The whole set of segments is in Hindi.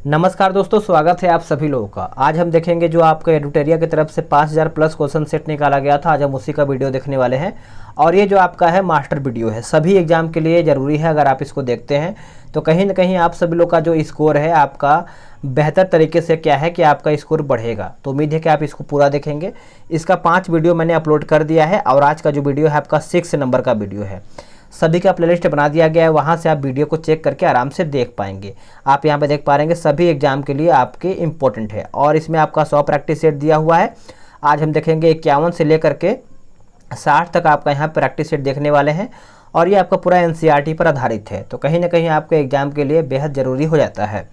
नमस्कार दोस्तों, स्वागत है आप सभी लोगों का। आज हम देखेंगे जो आपका एडुटेरिया की तरफ से 5000 प्लस क्वेश्चन सेट निकाला गया था। आज हम उसी का वीडियो देखने वाले हैं और ये जो आपका है मास्टर वीडियो है, सभी एग्जाम के लिए ज़रूरी है। अगर आप इसको देखते हैं तो कहीं ना कहीं आप सभी लोग का जो स्कोर है आपका बेहतर तरीके से क्या है कि आपका स्कोर बढ़ेगा। तो उम्मीद है कि आप इसको पूरा देखेंगे। इसका 5 वीडियो मैंने अपलोड कर दिया है और आज का जो वीडियो है आपका 6 नंबर का वीडियो है। सभी का प्लेलिस्ट बना दिया गया है, वहाँ से आप वीडियो को चेक करके आराम से देख पाएंगे। आप यहाँ पे देख पा रहे हैं सभी एग्जाम के लिए आपके इम्पोर्टेंट है और इसमें आपका 100 प्रैक्टिस सेट दिया हुआ है। आज हम देखेंगे 51 से लेकर के 60 तक आपका यहाँ प्रैक्टिस सेट देखने वाले हैं और ये आपका पूरा NCERT पर आधारित है। तो कहीं ना कहीं आपके एग्जाम के लिए बेहद ज़रूरी हो जाता है।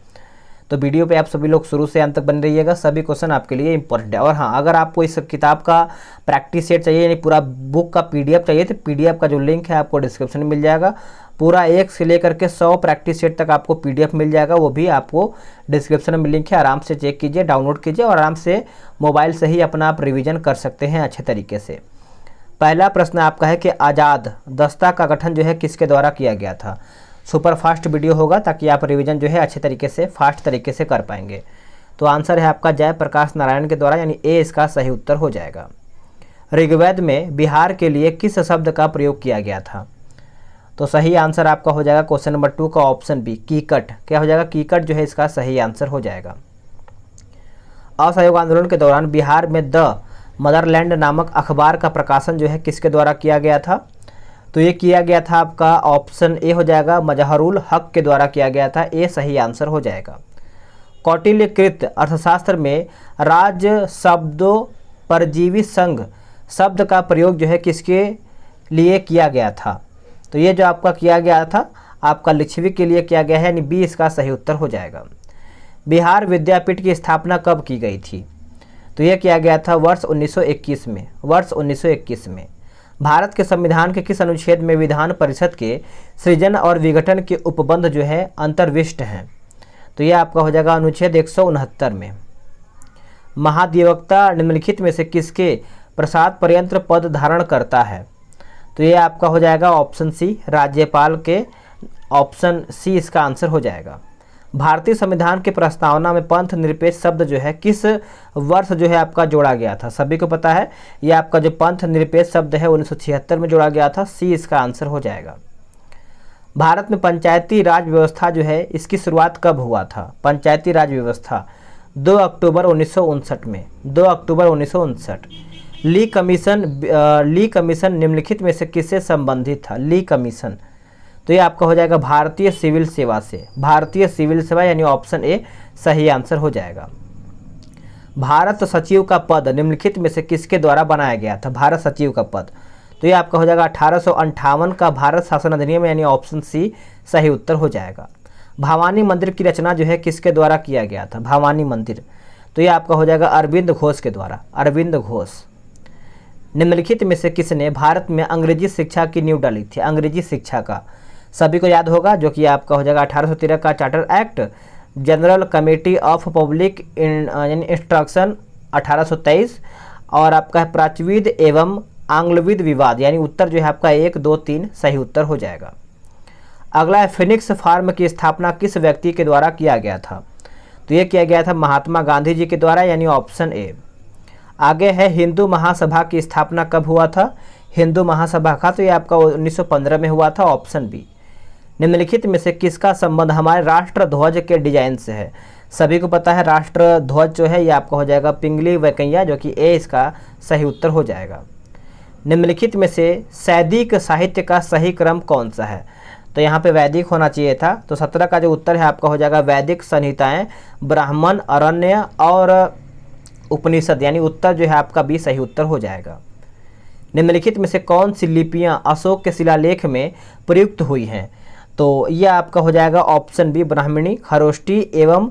तो वीडियो पे आप सभी लोग शुरू से अंत तक बन रहिएगा, सभी क्वेश्चन आपके लिए इंपॉर्टेंट है। और हाँ, अगर आपको इस किताब का प्रैक्टिस सेट चाहिए यानी पूरा बुक का PDF चाहिए तो PDF का जो लिंक है आपको डिस्क्रिप्शन में मिल जाएगा। पूरा 1 से लेकर के 100 प्रैक्टिस सेट तक आपको PDF मिल जाएगा, वो भी आपको डिस्क्रिप्शन में लिंक है। आराम से चेक कीजिए, डाउनलोड कीजिए और आराम से मोबाइल से ही अपना आप रिविज़न कर सकते हैं अच्छे तरीके से। पहला प्रश्न आपका है कि आज़ाद दस्ता का गठन जो है किसके द्वारा किया गया था। सुपर फास्ट वीडियो होगा ताकि आप रिवीजन जो है अच्छे तरीके से फास्ट तरीके से कर पाएंगे। तो आंसर है आपका जयप्रकाश नारायण के द्वारा, यानी ए इसका सही उत्तर हो जाएगा। ऋग्वेद में बिहार के लिए किस शब्द का प्रयोग किया गया था। तो सही आंसर आपका हो जाएगा क्वेश्चन नंबर 2 का ऑप्शन बी, कीकट। क्या हो जाएगा, कीकट जो है इसका सही आंसर हो जाएगा। असहयोग आंदोलन के दौरान बिहार में द मदरलैंड नामक अखबार का प्रकाशन जो है किसके द्वारा किया गया था। तो ये किया गया था आपका ऑप्शन ए हो जाएगा, मजहरुल हक के द्वारा किया गया था। ए सही आंसर हो जाएगा। कौटिल्यकृत अर्थशास्त्र में राज शब्दों परजीवी संघ शब्द का प्रयोग जो है किसके लिए किया गया था। तो ये जो आपका किया गया था आपका लिच्छवी के लिए किया गया है, यानी बी इसका सही उत्तर हो जाएगा। बिहार विद्यापीठ की स्थापना कब की गई थी। तो ये किया गया था वर्ष 1921 में। वर्ष 1921 में। भारत के संविधान के किस अनुच्छेद में विधान परिषद के सृजन और विघटन के उपबंध जो है अंतर्विष्ट हैं। तो यह आपका हो जाएगा अनुच्छेद 169 में। महाधिवक्ता निम्नलिखित में से किसके प्रसाद पर्यंत पद धारण करता है। तो ये आपका हो जाएगा ऑप्शन सी, राज्यपाल के। ऑप्शन सी इसका आंसर हो जाएगा। भारतीय संविधान के प्रस्तावना में पंथ निरपेक्ष शब्द जो है किस वर्ष जो है आपका जोड़ा गया था। सभी को पता है ये आपका जो पंथ निरपेक्ष शब्द है 1976 में जोड़ा गया था। सी इसका आंसर हो जाएगा। भारत में पंचायती राज व्यवस्था जो है इसकी शुरुआत कब हुआ था। पंचायती राज व्यवस्था 2 अक्टूबर 1959 में। 2 अक्टूबर 1959। ली कमीशन निम्नलिखित में से किससे संबंधित था। ली कमीशन तो ये आपका हो जाएगा भारतीय सिविल सेवा से। भारतीय सिविल सेवा यानी ऑप्शन ए सही आंसर हो जाएगा। भारत सचिव का पद निम्नलिखित में से किसके द्वारा बनाया गया था। भारत सचिव का पद तो ये आपका हो जाएगा 1858 का भारत शासन अधिनियम, यानी ऑप्शन सी सही उत्तर हो जाएगा। भवानी मंदिर की रचना जो है किसके द्वारा किया गया था। भवानी मंदिर तो ये आपका हो जाएगा अरविंद घोष के द्वारा। अरविंद घोष। निम्नलिखित में से किसने भारत में अंग्रेजी शिक्षा की नींव डाली थी। अंग्रेजी शिक्षा का सभी को याद होगा, जो कि आपका हो जाएगा 1813 का charter act, general committee of public instruction 1823 और आपका है प्राच्यविद एवं आंग्लविद विवाद, यानी उत्तर जो है आपका 1, 2, 3 सही उत्तर हो जाएगा। अगला है फिनिक्स फार्म की स्थापना किस व्यक्ति के द्वारा किया गया था। तो ये किया गया था महात्मा गांधी जी के द्वारा, यानी ऑप्शन ए। आगे है हिंदू महासभा की स्थापना कब हुआ था। हिंदू महासभा का तो ये आपका 1915 में हुआ था। Option B. निम्नलिखित में से किसका संबंध हमारे राष्ट्र ध्वज के डिजाइन से है। सभी को पता है राष्ट्र ध्वज जो है ये आपका हो जाएगा पिंगली वैकेया, जो कि ए इसका सही उत्तर हो जाएगा। निम्नलिखित में से सैदिक साहित्य का सही क्रम कौन सा है। तो यहाँ पे वैदिक होना चाहिए था। तो 17 का जो उत्तर है आपका हो जाएगा वैदिक संहिताएं, ब्राह्मण, अरण्य और उपनिषद, यानी उत्तर जो है आपका बी सही उत्तर हो जाएगा। निम्नलिखित में से कौन सी लिपियाँ अशोक के शिलालेख में प्रयुक्त हुई हैं। तो यह आपका हो जाएगा ऑप्शन बी, ब्राह्मणी, खरोष्टी एवं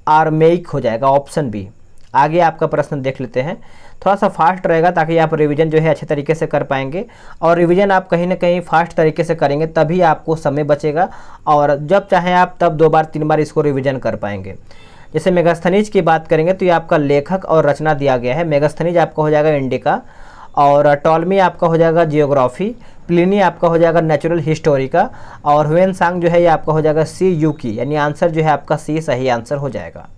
आर्मेइक हो जाएगा। Option B. आगे आपका प्रश्न देख लेते हैं, थोड़ा सा फास्ट रहेगा ताकि आप रिवीजन जो है अच्छे तरीके से कर पाएंगे। और रिवीजन आप कहीं ना कहीं फास्ट तरीके से करेंगे तभी आपको समय बचेगा और जब चाहें आप तब 2 बार 3 बार इसको रिवीजन कर पाएंगे। जैसे मेगास्थनीज की बात करेंगे तो ये आपका लेखक और रचना दिया गया है। मेगास्थनीज आपका हो जाएगा इंडिका और टॉलमी आपका हो जाएगा जियोग्राफी, प्लिनी आपका हो जाएगा नेचुरल हिस्टोरी का, और ह्वेनसांग जो है ये आपका हो जाएगा सी यू की, यानी आंसर जो है आपका सी सही आंसर हो जाएगा।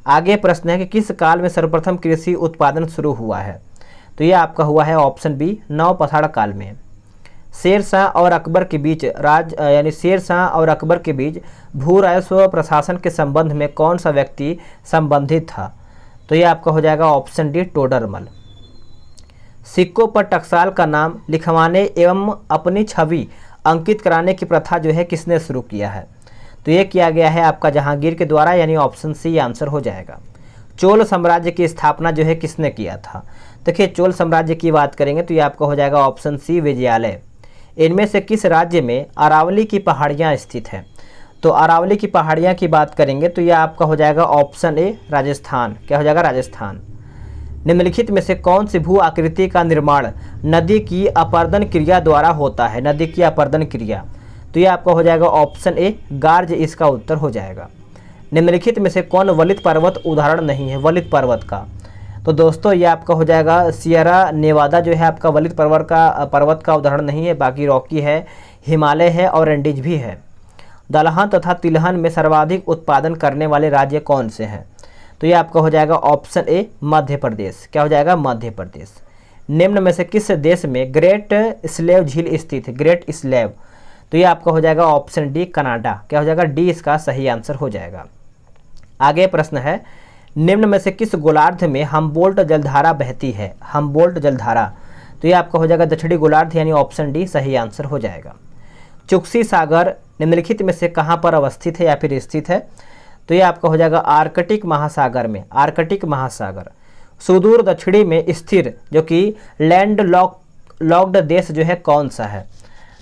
आगे प्रश्न है कि किस काल में सर्वप्रथम कृषि उत्पादन शुरू हुआ है, तो ये आपका हुआ है ऑप्शन बी नवपषाण काल में। शेर शाह और अकबर के बीच यानी शेर शाह और अकबर के बीच भू राजस्व प्रशासन के संबंध में कौन सा व्यक्ति संबंधित था, तो ये आपका हो जाएगा ऑप्शन डी टोडरमल। सिक्कों पर टकसाल का नाम लिखवाने एवं अपनी छवि अंकित कराने की प्रथा जो है किसने शुरू किया है, तो ये किया गया है आपका जहांगीर के द्वारा, यानी ऑप्शन सी आंसर हो जाएगा। चोल साम्राज्य की स्थापना जो है किसने किया था, देखिए चोल साम्राज्य की बात करेंगे तो ये आपका हो जाएगा ऑप्शन सी विजयालय। इनमें से किस राज्य में अरावली की पहाड़ियाँ स्थित हैं, तो अरावली की पहाड़ियाँ की बात करेंगे तो ये आपका हो जाएगा ऑप्शन ए राजस्थान, क्या हो जाएगा राजस्थान। निम्नलिखित में से कौन सी भू आकृति का निर्माण नदी की अपर्दन क्रिया द्वारा होता है, नदी की अपर्दन क्रिया, तो ये आपका हो जाएगा ऑप्शन ए गार्ज इसका उत्तर हो जाएगा। निम्नलिखित में से कौन वलित पर्वत उदाहरण नहीं है, वलित पर्वत का, तो दोस्तों ये आपका हो जाएगा सियरा नेवादा जो है आपका वलित पर्वत का उदाहरण नहीं है, बाकी रॉकी है, हिमालय है और एंडीज भी है। दलहन तथा तिलहन में सर्वाधिक उत्पादन करने वाले राज्य कौन से हैं, तो ये आपका हो जाएगा ऑप्शन ए मध्य प्रदेश, क्या हो जाएगा मध्य प्रदेश। निम्न में से किस देश में ग्रेट स्लेव झील स्थित है, ग्रेट स्लेव, तो ये आपका हो जाएगा ऑप्शन डी कनाडा, क्या हो जाएगा डी इसका सही आंसर हो जाएगा। आगे प्रश्न है निम्न में से किस गोलार्ध में हम्बोल्ट जलधारा बहती है, हम्बोल्ट जलधारा, तो ये आपका हो जाएगा दक्षिणी गोलार्ध, यानी ऑप्शन डी सही आंसर हो जाएगा। चुक्सी सागर निम्नलिखित में से कहाँ पर अवस्थित है या फिर स्थित है, तो ये आपका हो जाएगा आर्कटिक महासागर में, आर्कटिक महासागर। सुदूर दक्षिणी में स्थिर जो कि लैंड लॉक्ड देश जो है कौन सा है,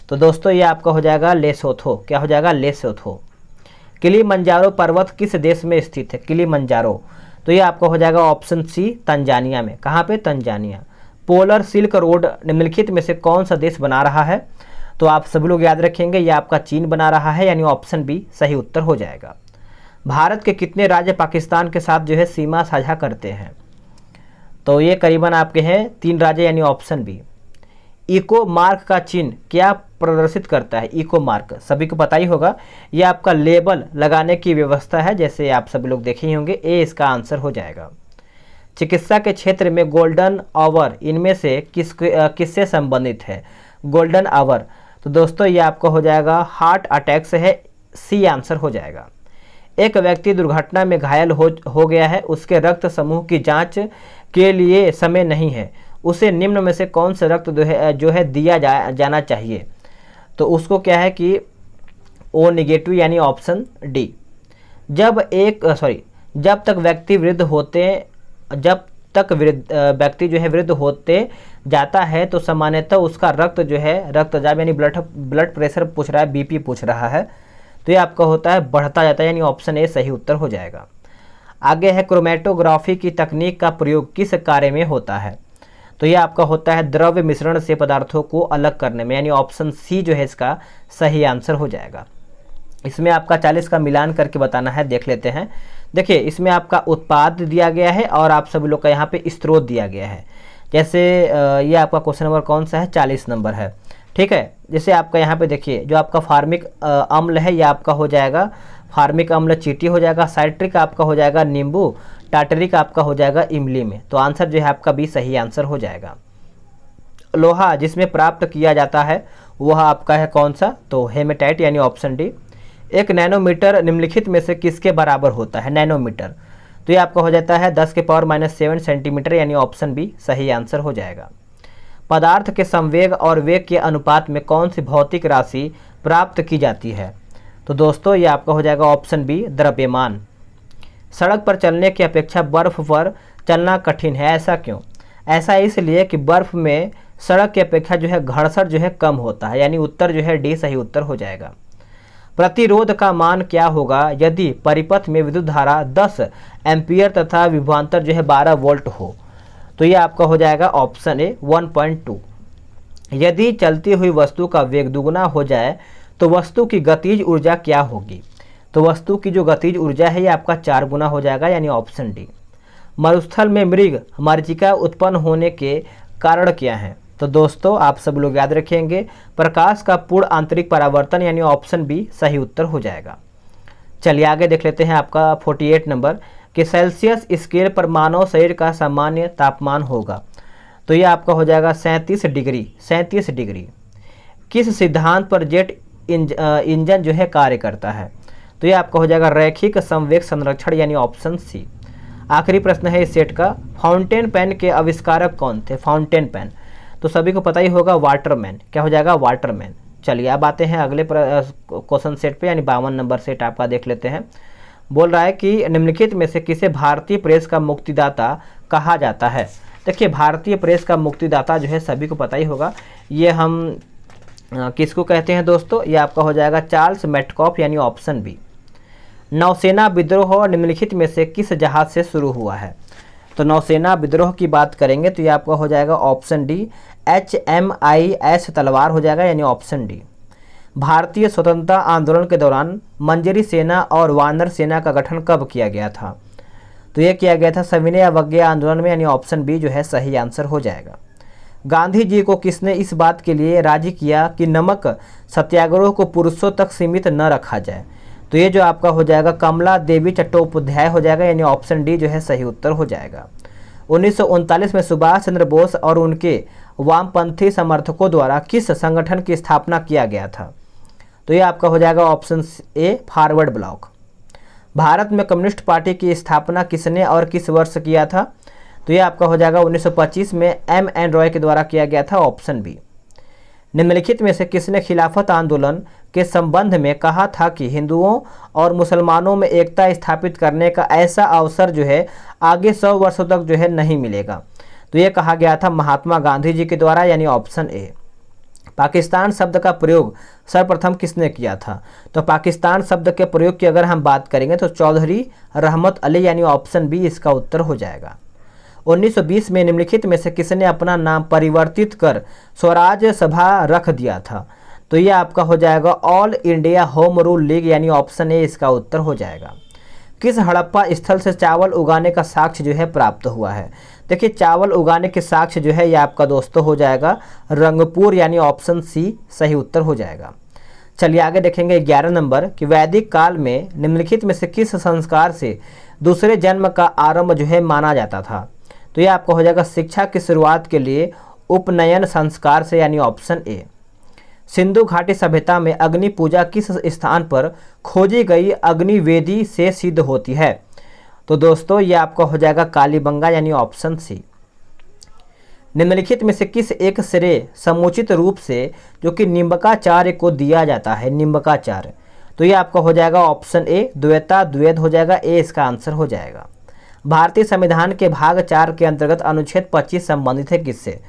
तो दोस्तों ये आपका हो जाएगा लेसोथो, क्या हो जाएगा लेसोथो। किलिमंजारो पर्वत किस देश में स्थित है, किलिमंजारो, तो ये आपका हो जाएगा ऑप्शन सी तंजानिया में, कहाँ पे तंजानिया। पोलर सिल्क रोड निम्नलिखित में से कौन सा देश बना रहा है, तो आप सभी लोग याद रखेंगे ये आपका चीन बना रहा है, यानी ऑप्शन बी सही उत्तर हो जाएगा। भारत के कितने राज्य पाकिस्तान के साथ जो है सीमा साझा करते हैं, तो ये करीबन आपके हैं 3 राज्य, यानी ऑप्शन बी। इको मार्क का चिन्ह क्या प्रदर्शित करता है, इको मार्क सभी को पता ही होगा, ये आपका लेबल लगाने की व्यवस्था है, जैसे आप सभी लोग देखे ही होंगे, ए इसका आंसर हो जाएगा। चिकित्सा के क्षेत्र में गोल्डन आवर इनमें से किससे संबंधित है, गोल्डन आवर, तो दोस्तों ये आपका हो जाएगा हार्ट अटैक से है, सी आंसर हो जाएगा। एक व्यक्ति दुर्घटना में घायल हो गया है, उसके रक्त समूह की जांच के लिए समय नहीं है, उसे निम्न में से कौन सा रक्त जो है दिया जाना चाहिए, तो उसको क्या है कि ओ नेगेटिव, यानी ऑप्शन डी। जब तक व्यक्ति व्यक्ति जो है वृद्ध होते जाता है तो सामान्यतः उसका रक्त जो है रक्तचाप यानी ब्लड प्रेशर पूछ रहा है, बीपी पूछ रहा है, तो ये आपका होता है बढ़ता जाता है, यानी ऑप्शन ए सही उत्तर हो जाएगा। आगे है क्रोमेटोग्राफी की तकनीक का प्रयोग किस कार्य में होता है, तो ये आपका होता है द्रव्य मिश्रण से पदार्थों को अलग करने में, यानी ऑप्शन सी जो है इसका सही आंसर हो जाएगा। इसमें आपका 40 का मिलान करके बताना है, देख लेते हैं। देखिए इसमें आपका उत्पाद दिया गया है और आप सभी लोग का यहाँ पे स्रोत दिया गया है। जैसे ये आपका क्वेश्चन नंबर कौन सा है, 40 नंबर है, ठीक है। जैसे आपका यहाँ पे देखिए जो आपका फार्मिक अम्ल है ये आपका हो जाएगा फार्मिक अम्ल चींटी हो जाएगा, साइट्रिक आपका हो जाएगा नींबू, टाटरिक आपका हो जाएगा इमली में, तो आंसर जो है आपका बी सही आंसर हो जाएगा। लोहा जिसमें प्राप्त किया जाता है वह आपका है कौन सा, तो हेमेटाइट, यानी ऑप्शन डी। एक नैनोमीटर निम्नलिखित में से किसके बराबर होता है, नैनोमीटर, तो ये आपका हो जाता है 10⁻⁷ सेंटीमीटर, यानी ऑप्शन बी सही आंसर हो जाएगा। पदार्थ के संवेग और वेग के अनुपात में कौन सी भौतिक राशि प्राप्त की जाती है, तो दोस्तों ये आपका हो जाएगा ऑप्शन बी द्रव्यमान। सड़क पर चलने की अपेक्षा बर्फ पर चलना कठिन है, ऐसा क्यों, ऐसा इसलिए कि बर्फ में सड़क की अपेक्षा जो है घर्षण जो है कम होता है, यानी उत्तर जो है डी सही उत्तर हो जाएगा। प्रतिरोध का मान क्या होगा यदि परिपथ में विद्युत धारा 10 एम्पियर तथा विभवांतर जो है 12 वोल्ट हो, तो ये आपका हो जाएगा ऑप्शन ए 1.2। यदि चलती हुई वस्तु का वेग दुगुना हो जाए तो वस्तु की गतिज ऊर्जा क्या होगी, तो वस्तु की जो गतिज ऊर्जा है ये आपका 4 गुना हो जाएगा, यानी ऑप्शन डी। मरुस्थल में मृग मरीचिका उत्पन्न होने के कारण क्या हैं, तो दोस्तों आप सब लोग याद रखेंगे प्रकाश का पूर्ण आंतरिक परावर्तन यानी ऑप्शन बी सही उत्तर हो जाएगा। चलिए आगे देख लेते हैं आपका 48 नंबर कि सेल्सियस स्केल पर मानव शरीर का सामान्य तापमान होगा। तो ये आपका हो जाएगा 37 डिग्री। 37 डिग्री। किस सिद्धांत पर जेट इंजन जो है कार्य करता है? तो ये आपका हो जाएगा रैखिक संवेग संरक्षण यानी ऑप्शन सी। आखिरी प्रश्न है इस सेट का, फाउंटेन पेन के आविष्कारक कौन थे? फाउंटेन पेन तो सभी को पता ही होगा, वाटरमैन। क्या हो जाएगा? वाटरमैन। चलिए अब आते हैं अगले क्वेश्चन सेट पे यानी 52 नंबर सेट आपका देख लेते हैं। बोल रहा है कि निम्नलिखित में से किसे भारतीय प्रेस का मुक्तिदाता कहा जाता है? देखिए भारतीय प्रेस का मुक्तिदाता जो है सभी को पता ही होगा, ये हम किसको कहते हैं दोस्तों? ये आपका हो जाएगा चार्ल्स मेटकॉफ यानी ऑप्शन बी। नौसेना विद्रोह निम्नलिखित में से किस जहाज से शुरू हुआ है? तो नौसेना विद्रोह की बात करेंगे तो ये आपका हो जाएगा ऑप्शन डी, HMIS तलवार हो जाएगा यानी ऑप्शन डी। भारतीय स्वतंत्रता आंदोलन के दौरान मंजरी सेना और वानर सेना का गठन कब किया गया था? तो ये किया गया था सविनय अवज्ञा आंदोलन में यानी ऑप्शन बी जो है सही आंसर हो जाएगा। गांधी जी को किसने इस बात के लिए राजी किया कि नमक सत्याग्रह को पुरुषों तक सीमित न रखा जाए? तो ये जो आपका हो जाएगा कमला देवी चट्टोपाध्याय हो जाएगा यानी ऑप्शन डी जो है सही उत्तर हो जाएगा। 1939 में सुभाष चंद्र बोस और उनके वामपंथी समर्थकों द्वारा किस संगठन की स्थापना किया गया था? तो ये आपका हो जाएगा option A, forward block. Bharat में कम्युनिस्ट पार्टी की स्थापना किसने और किस वर्ष किया था? तो ये आपका हो जाएगा 1925 में M.N. रॉय के द्वारा किया गया था, ऑप्शन बी। निम्नलिखित में से किसने खिलाफत आंदोलन के संबंध में कहा था कि हिंदुओं और मुसलमानों में एकता स्थापित करने का ऐसा अवसर जो है आगे 100 वर्षों तक जो है नहीं मिलेगा? तो ये कहा गया था महात्मा गांधी जी के द्वारा यानी ऑप्शन ए। पाकिस्तान शब्द का प्रयोग सर्वप्रथम किसने किया था? तो पाकिस्तान शब्द के प्रयोग की अगर हम बात करेंगे तो चौधरी रहमत अली यानी ऑप्शन बी इसका उत्तर हो जाएगा। 1920 में निम्नलिखित में से किसने अपना नाम परिवर्तित कर स्वराज सभा रख दिया था? तो ये आपका हो जाएगा all India home rule league यानी ऑप्शन ए इसका उत्तर हो जाएगा। किस हड़प्पा स्थल से चावल उगाने का साक्ष्य जो है प्राप्त हुआ है? देखिए चावल उगाने के साक्ष्य जो है ये आपका दोस्तों हो जाएगा रंगपुर यानी ऑप्शन सी सही उत्तर हो जाएगा। चलिए आगे देखेंगे 11 नंबर कि वैदिक काल में निम्नलिखित में से किस संस्कार से दूसरे जन्म का आरंभ जो है माना जाता था? तो ये आपका हो जाएगा शिक्षा की शुरुआत के लिए उपनयन संस्कार से यानी ऑप्शन ए। सिंधु घाटी सभ्यता में अग्नि पूजा किस स्थान पर खोजी गई अग्निवेदी से सिद्ध होती है? तो दोस्तों ये आपका हो जाएगा कालीबंगा यानी ऑप्शन सी। निम्नलिखित में से किस एक श्रेय समुचित रूप से जो कि निम्बकाचार्य को दिया जाता है? निम्बकाचार्य तो ये आपका हो जाएगा ऑप्शन ए, द्वैता द्वैध हो जाएगा, ए इसका आंसर हो जाएगा। भारतीय संविधान के भाग 4 के अंतर्गत अनुच्छेद 25 संबंधित है किससे?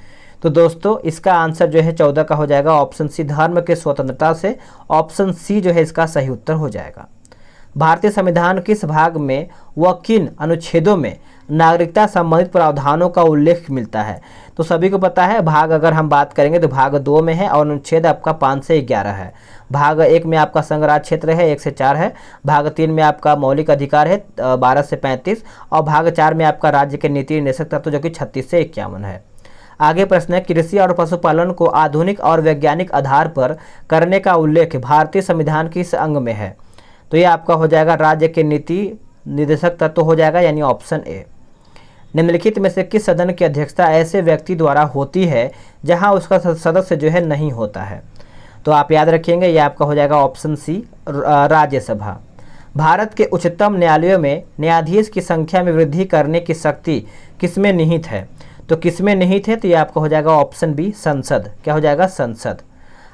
तो दोस्तों इसका आंसर जो है 14 का हो जाएगा ऑप्शन सी, धर्म के स्वतंत्रता से, ऑप्शन सी जो है इसका सही उत्तर हो जाएगा। भारतीय संविधान किस भाग में व किन अनुच्छेदों में नागरिकता संबंधित प्रावधानों का उल्लेख मिलता है? तो सभी को पता है भाग अगर हम बात करेंगे तो भाग 2 में है और अनुच्छेद आपका 5 से 11 है। भाग 1 में आपका संघराज क्षेत्र है 1 से 4 है। भाग 3 में आपका मौलिक अधिकार है 12 से 35 और भाग 4 में आपका राज्य के नीति निर्देशक तत्व जो कि 36 से 51 है। आगे प्रश्न है कृषि और पशुपालन को आधुनिक और वैज्ञानिक आधार पर करने का उल्लेख भारतीय संविधान किस अंग में है? तो ये आपका हो जाएगा राज्य के नीति निर्देशक तत्व हो जाएगा यानी ऑप्शन ए। निम्नलिखित में से किस सदन की अध्यक्षता ऐसे व्यक्ति द्वारा होती है जहां उसका सदस्य जो है नहीं होता है? तो आप याद रखेंगे ये आपका हो जाएगा ऑप्शन सी, राज्यसभा। भारत के उच्चतम न्यायालयों में न्यायाधीश की संख्या में वृद्धि करने की शक्ति किसमें निहित है? तो किसमें निहित है? तो ये आपका हो जाएगा ऑप्शन बी, संसद। क्या हो जाएगा? संसद।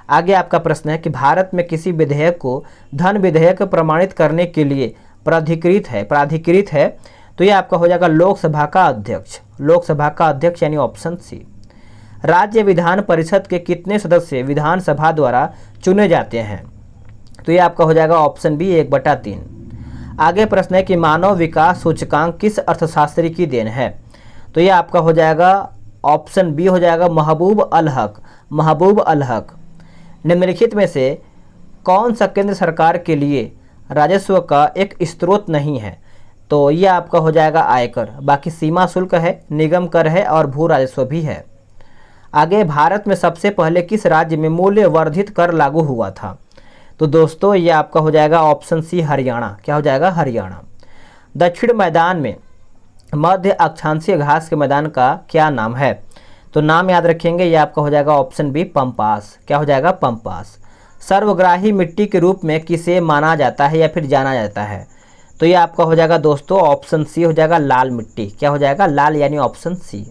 आगे आपका प्रश्न है कि भारत में किसी विधेयक को धन विधेयक प्रमाणित करने के लिए प्राधिकृत है तो ये आपका हो जाएगा लोकसभा का अध्यक्ष। लोकसभा का अध्यक्ष यानी ऑप्शन सी। राज्य विधान परिषद के कितने सदस्य विधानसभा द्वारा चुने जाते हैं? तो ये आपका हो जाएगा ऑप्शन बी, 1/3। आगे प्रश्न है कि मानव विकास सूचकांक किस अर्थशास्त्री की देन है? तो ये आपका हो जाएगा ऑप्शन बी हो जाएगा महबूब अल हक। महबूब अल हक। निम्नलिखित में से कौन सा केंद्र सरकार के लिए राजस्व का एक स्रोत नहीं है? तो ये आपका हो जाएगा आयकर। बाकी सीमा शुल्क है, निगम कर है और भू राजस्व भी है। आगे, भारत में सबसे पहले किस राज्य में मूल्य वर्धित कर लागू हुआ था? तो दोस्तों ये आपका हो जाएगा ऑप्शन सी हरियाणा। क्या हो जाएगा? हरियाणा। दक्षिण मैदान में मध्य अक्षांशीय घास के मैदान का क्या नाम है? तो नाम याद रखेंगे, ये आपका हो जाएगा ऑप्शन बी पंपास। क्या हो जाएगा? पंपास। सर्वग्राही मिट्टी के रूप में किसे माना जाता है या फिर जाना जाता है? तो ये आपका हो जाएगा दोस्तों ऑप्शन सी हो जाएगा लाल मिट्टी। क्या हो जाएगा? लाल, यानी ऑप्शन सी।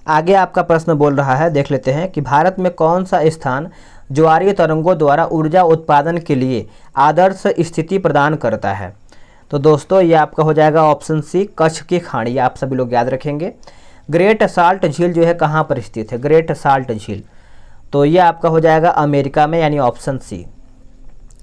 आगे आपका प्रश्न बोल रहा है, देख लेते हैं कि भारत में कौन सा स्थान ज्वारीय तरंगों द्वारा ऊर्जा उत्पादन के लिए आदर्श स्थिति प्रदान करता है? तो दोस्तों ये आपका हो जाएगा ऑप्शन सी कच्छ की खाड़ी। आप सभी लोग याद रखेंगे। ग्रेट साल्ट झील जो है कहाँ पर स्थित है? ग्रेट साल्ट झील, तो ये आपका हो जाएगा अमेरिका में, यानी ऑप्शन सी।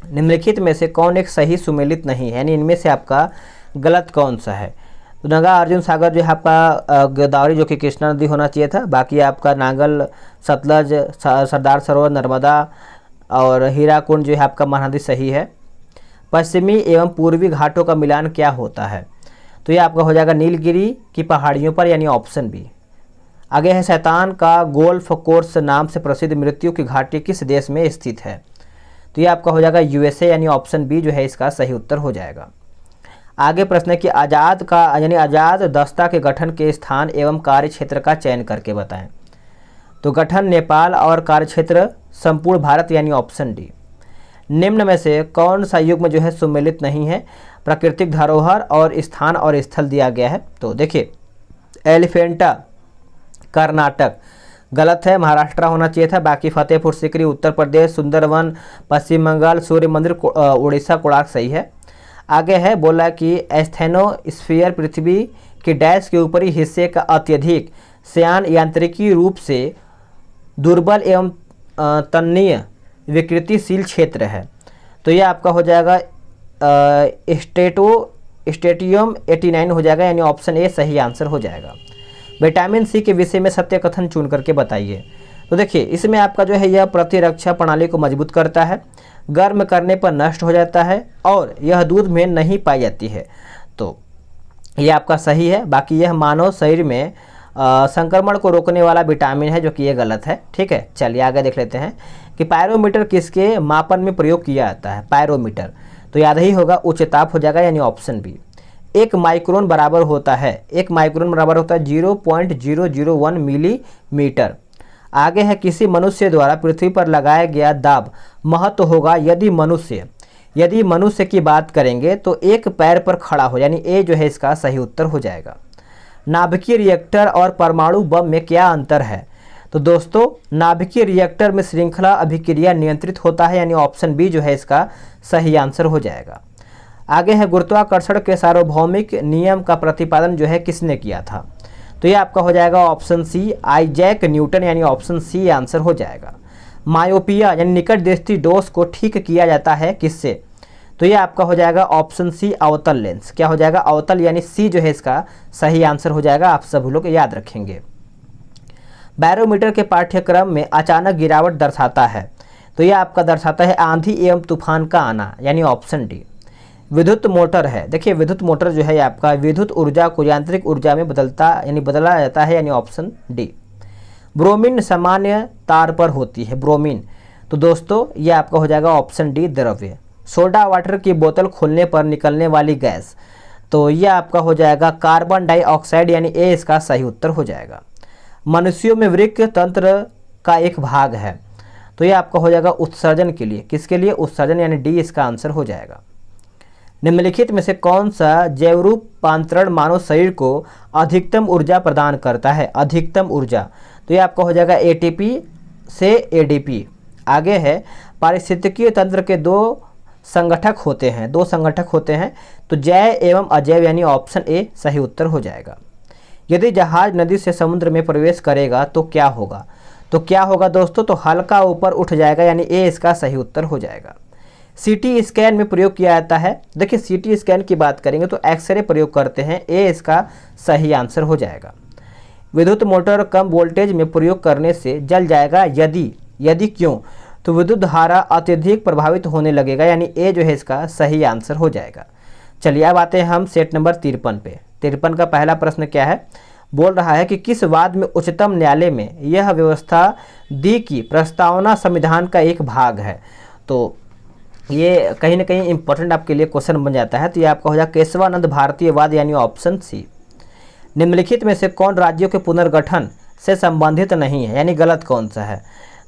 निम्नलिखित में से कौन एक सही सुमेलित नहीं है, यानी इनमें से आपका गलत कौन सा है? तो नगा अर्जुन सागर जो है आपका गोदावरी जो कि कृष्णा नदी होना चाहिए था। बाकी आपका नांगल, सतलज, सरदार सरोवर, नर्मदा और हीराकुंड जो है आपका महानदी सही है। पश्चिमी एवं पूर्वी घाटों का मिलान क्या होता है? तो ये आपका हो जाएगा नीलगिरी की पहाड़ियों पर, यानी ऑप्शन बी। आगे है शैतान का गोल्फ कोर्स नाम से प्रसिद्ध मृत्यु की घाटी किस देश में स्थित है? तो ये आपका हो जाएगा यूएसए, यानी ऑप्शन बी जो है इसका सही उत्तर हो जाएगा। आगे प्रश्न है कि आज़ाद का यानी आज़ाद दस्ता के गठन के स्थान एवं कार्य क्षेत्र का चयन करके बताएं। तो गठन नेपाल और कार्यक्षेत्र संपूर्ण भारत, यानी ऑप्शन डी। निम्न में से कौन सा युग्म जो है सुमेलित नहीं है? प्राकृतिक धरोहर और स्थान और स्थल दिया गया है। तो देखिए एलिफेंटा कर्नाटक गलत है, महाराष्ट्र होना चाहिए था। बाकी फतेहपुर सीकरी उत्तर प्रदेश, सुंदरवन पश्चिम बंगाल, सूर्य मंदिर उड़ीसा, कोणार्क सही है। आगे है बोला कि एस्थेनोस्फीयर पृथ्वी के डैश के ऊपरी हिस्से का अत्यधिक श्यान यांत्रिकी रूप से दुर्बल एवं तन्नीय विकृतिशील क्षेत्र है। तो ये आपका हो जाएगा स्टेटियम 89 हो जाएगा, यानी ऑप्शन ए सही आंसर हो जाएगा। विटामिन सी के विषय में सत्य कथन चुन करके बताइए। तो देखिए इसमें आपका जो है यह प्रतिरक्षा प्रणाली को मजबूत करता है, गर्म करने पर नष्ट हो जाता है और यह दूध में नहीं पाई जाती है। तो ये आपका सही है। बाकी यह मानव शरीर में संक्रमण को रोकने वाला विटामिन है, जो कि ये गलत है। ठीक है, चलिए आगे देख लेते हैं कि पायरोमीटर किसके मापन में प्रयोग किया जाता है? पायरोमीटर तो याद ही होगा उच्च ताप हो जाएगा, यानी ऑप्शन बी। एक माइक्रोन बराबर होता है 0.001 मिलीमीटर। आगे है किसी मनुष्य द्वारा पृथ्वी पर लगाया गया दाब महत्व होगा यदि मनुष्य की बात करेंगे तो एक पैर पर खड़ा हो, यानी ए जो है इसका सही उत्तर हो जाएगा। नाभिकीय रिएक्टर और परमाणु बम में क्या अंतर है? तो दोस्तों नाभिकीय रिएक्टर में श्रृंखला अभिक्रिया नियंत्रित होता है, यानी ऑप्शन बी जो है इसका सही आंसर हो जाएगा। आगे है गुरुत्वाकर्षण के सार्वभौमिक नियम का प्रतिपादन जो है किसने किया था? तो ये आपका हो जाएगा ऑप्शन सी आइजैक न्यूटन, यानी ऑप्शन सी आंसर हो जाएगा। मायोपिया यानी निकट दृष्टि दोष को ठीक किया जाता है किससे? तो ये आपका हो जाएगा ऑप्शन सी अवतल लेंस। क्या हो जाएगा? अवतल, यानी सी जो है इसका सही आंसर हो जाएगा। आप सभी लोग याद रखेंगे। बैरोमीटर के पाठ्यक्रम में अचानक गिरावट दर्शाता है, तो ये आपका दर्शाता है आंधी एवं तूफान का आना, यानी ऑप्शन डी। विद्युत मोटर है, देखिए विद्युत मोटर जो है आपका विद्युत ऊर्जा को यांत्रिक ऊर्जा में बदला जाता है, यानी ऑप्शन डी। ब्रोमीन सामान्य तार पर होती है, ब्रोमीन, तो दोस्तों ये आपका हो जाएगा ऑप्शन डी द्रव्य। सोडा वाटर की बोतल खोलने पर निकलने वाली गैस, तो ये आपका हो जाएगा कार्बन डाइऑक्साइड, यानी ए इसका सही उत्तर हो जाएगा। मनुष्यों में वृक्क तंत्र का एक भाग है, तो ये आपका हो जाएगा उत्सर्जन के लिए, किसके लिए? उत्सर्जन, यानी डी इसका आंसर हो जाएगा। निम्नलिखित में से कौन सा जैव रूपांतरण मानव शरीर को अधिकतम ऊर्जा प्रदान करता है? अधिकतम ऊर्जा, तो ये आपका हो जाएगा एटीपी से एडीपी। आगे है पारिस्थितिकीय तंत्र के दो संगठक होते हैं, तो जैव एवं अजैव, यानी ऑप्शन ए सही उत्तर हो जाएगा। यदि जहाज नदी से समुद्र में प्रवेश करेगा तो क्या होगा? तो क्या होगा दोस्तों? तो हल्का ऊपर उठ जाएगा, यानी ए इसका सही उत्तर हो जाएगा। सीटी स्कैन में प्रयोग किया जाता है, देखिए सीटी स्कैन की बात करेंगे तो एक्सरे प्रयोग करते हैं, ए इसका सही आंसर हो जाएगा। विद्युत मोटर कम वोल्टेज में प्रयोग करने से जल जाएगा, यदि क्यों? तो विद्युत धारा अत्यधिक प्रभावित होने लगेगा, यानी ए जो है इसका सही आंसर हो जाएगा। चलिए अब आते हैं हम सेट नंबर 53 पे। 53 का पहला प्रश्न क्या है? बोल रहा है कि किस वाद में उच्चतम न्यायालय में यह व्यवस्था दी कि प्रस्तावना संविधान का एक भाग है। तो ये कहीं ना कहीं इंपॉर्टेंट आपके लिए क्वेश्चन बन जाता है। तो ये आपका हो जाएगा केशवानंद भारतीयवाद यानी ऑप्शन सी। निम्नलिखित में से कौन राज्यों के पुनर्गठन से संबंधित नहीं है, यानी गलत कौन सा है?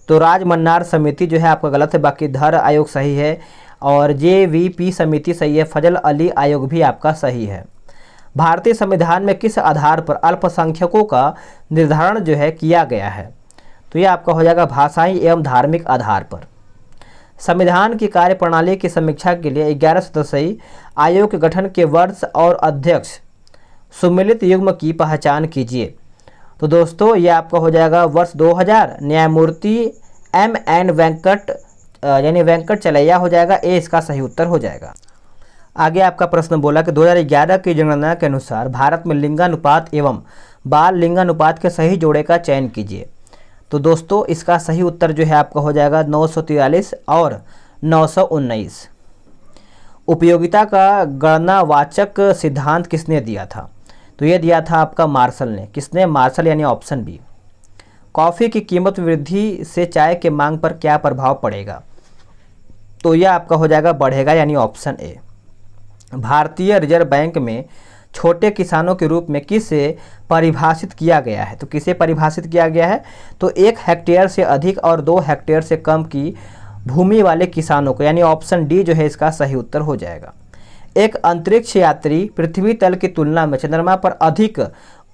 तो राजमन्नार समिति जो है आपका गलत है, बाकी धर आयोग सही है और JVP समिति सही है, फजल अली आयोग भी आपका सही है। भारतीय संविधान में किस आधार पर अल्पसंख्यकों का निर्धारण जो है किया गया है? तो ये आपका हो जाएगा भाषाई एवं धार्मिक आधार पर। संविधान की कार्यप्रणाली की समीक्षा के लिए 11 सदस्यीय आयोग के गठन के वर्ष और अध्यक्ष सुमिलित युग्म की पहचान कीजिए। तो दोस्तों ये आपका हो जाएगा वर्ष 2000 न्यायमूर्ति MN वेंकट यानी वेंकट चलैया हो जाएगा, ए इसका सही उत्तर हो जाएगा। आगे आपका प्रश्न बोला कि 2011 की जनगणना के अनुसार भारत में लिंगानुपात एवं बाल लिंगानुपात के सही जोड़े का चयन कीजिए। तो दोस्तों इसका सही उत्तर जो है आपका हो जाएगा 943 और 919। उपयोगिता का गणनावाचक सिद्धांत किसने दिया था? तो ये दिया था आपका मार्शल ने। किसने? मार्शल यानी ऑप्शन बी। कॉफ़ी की कीमत वृद्धि से चाय के मांग पर क्या प्रभाव पड़ेगा? तो यह आपका हो जाएगा बढ़ेगा, यानी ऑप्शन ए। भारतीय रिजर्व बैंक में छोटे किसानों के रूप में किसे परिभाषित किया गया है? तो किसे परिभाषित किया गया है? तो 1 हेक्टेयर से अधिक और 2 हेक्टेयर से कम की भूमि वाले किसानों को, यानी ऑप्शन डी जो है इसका सही उत्तर हो जाएगा। एक अंतरिक्ष यात्री पृथ्वी तल की तुलना में चंद्रमा पर अधिक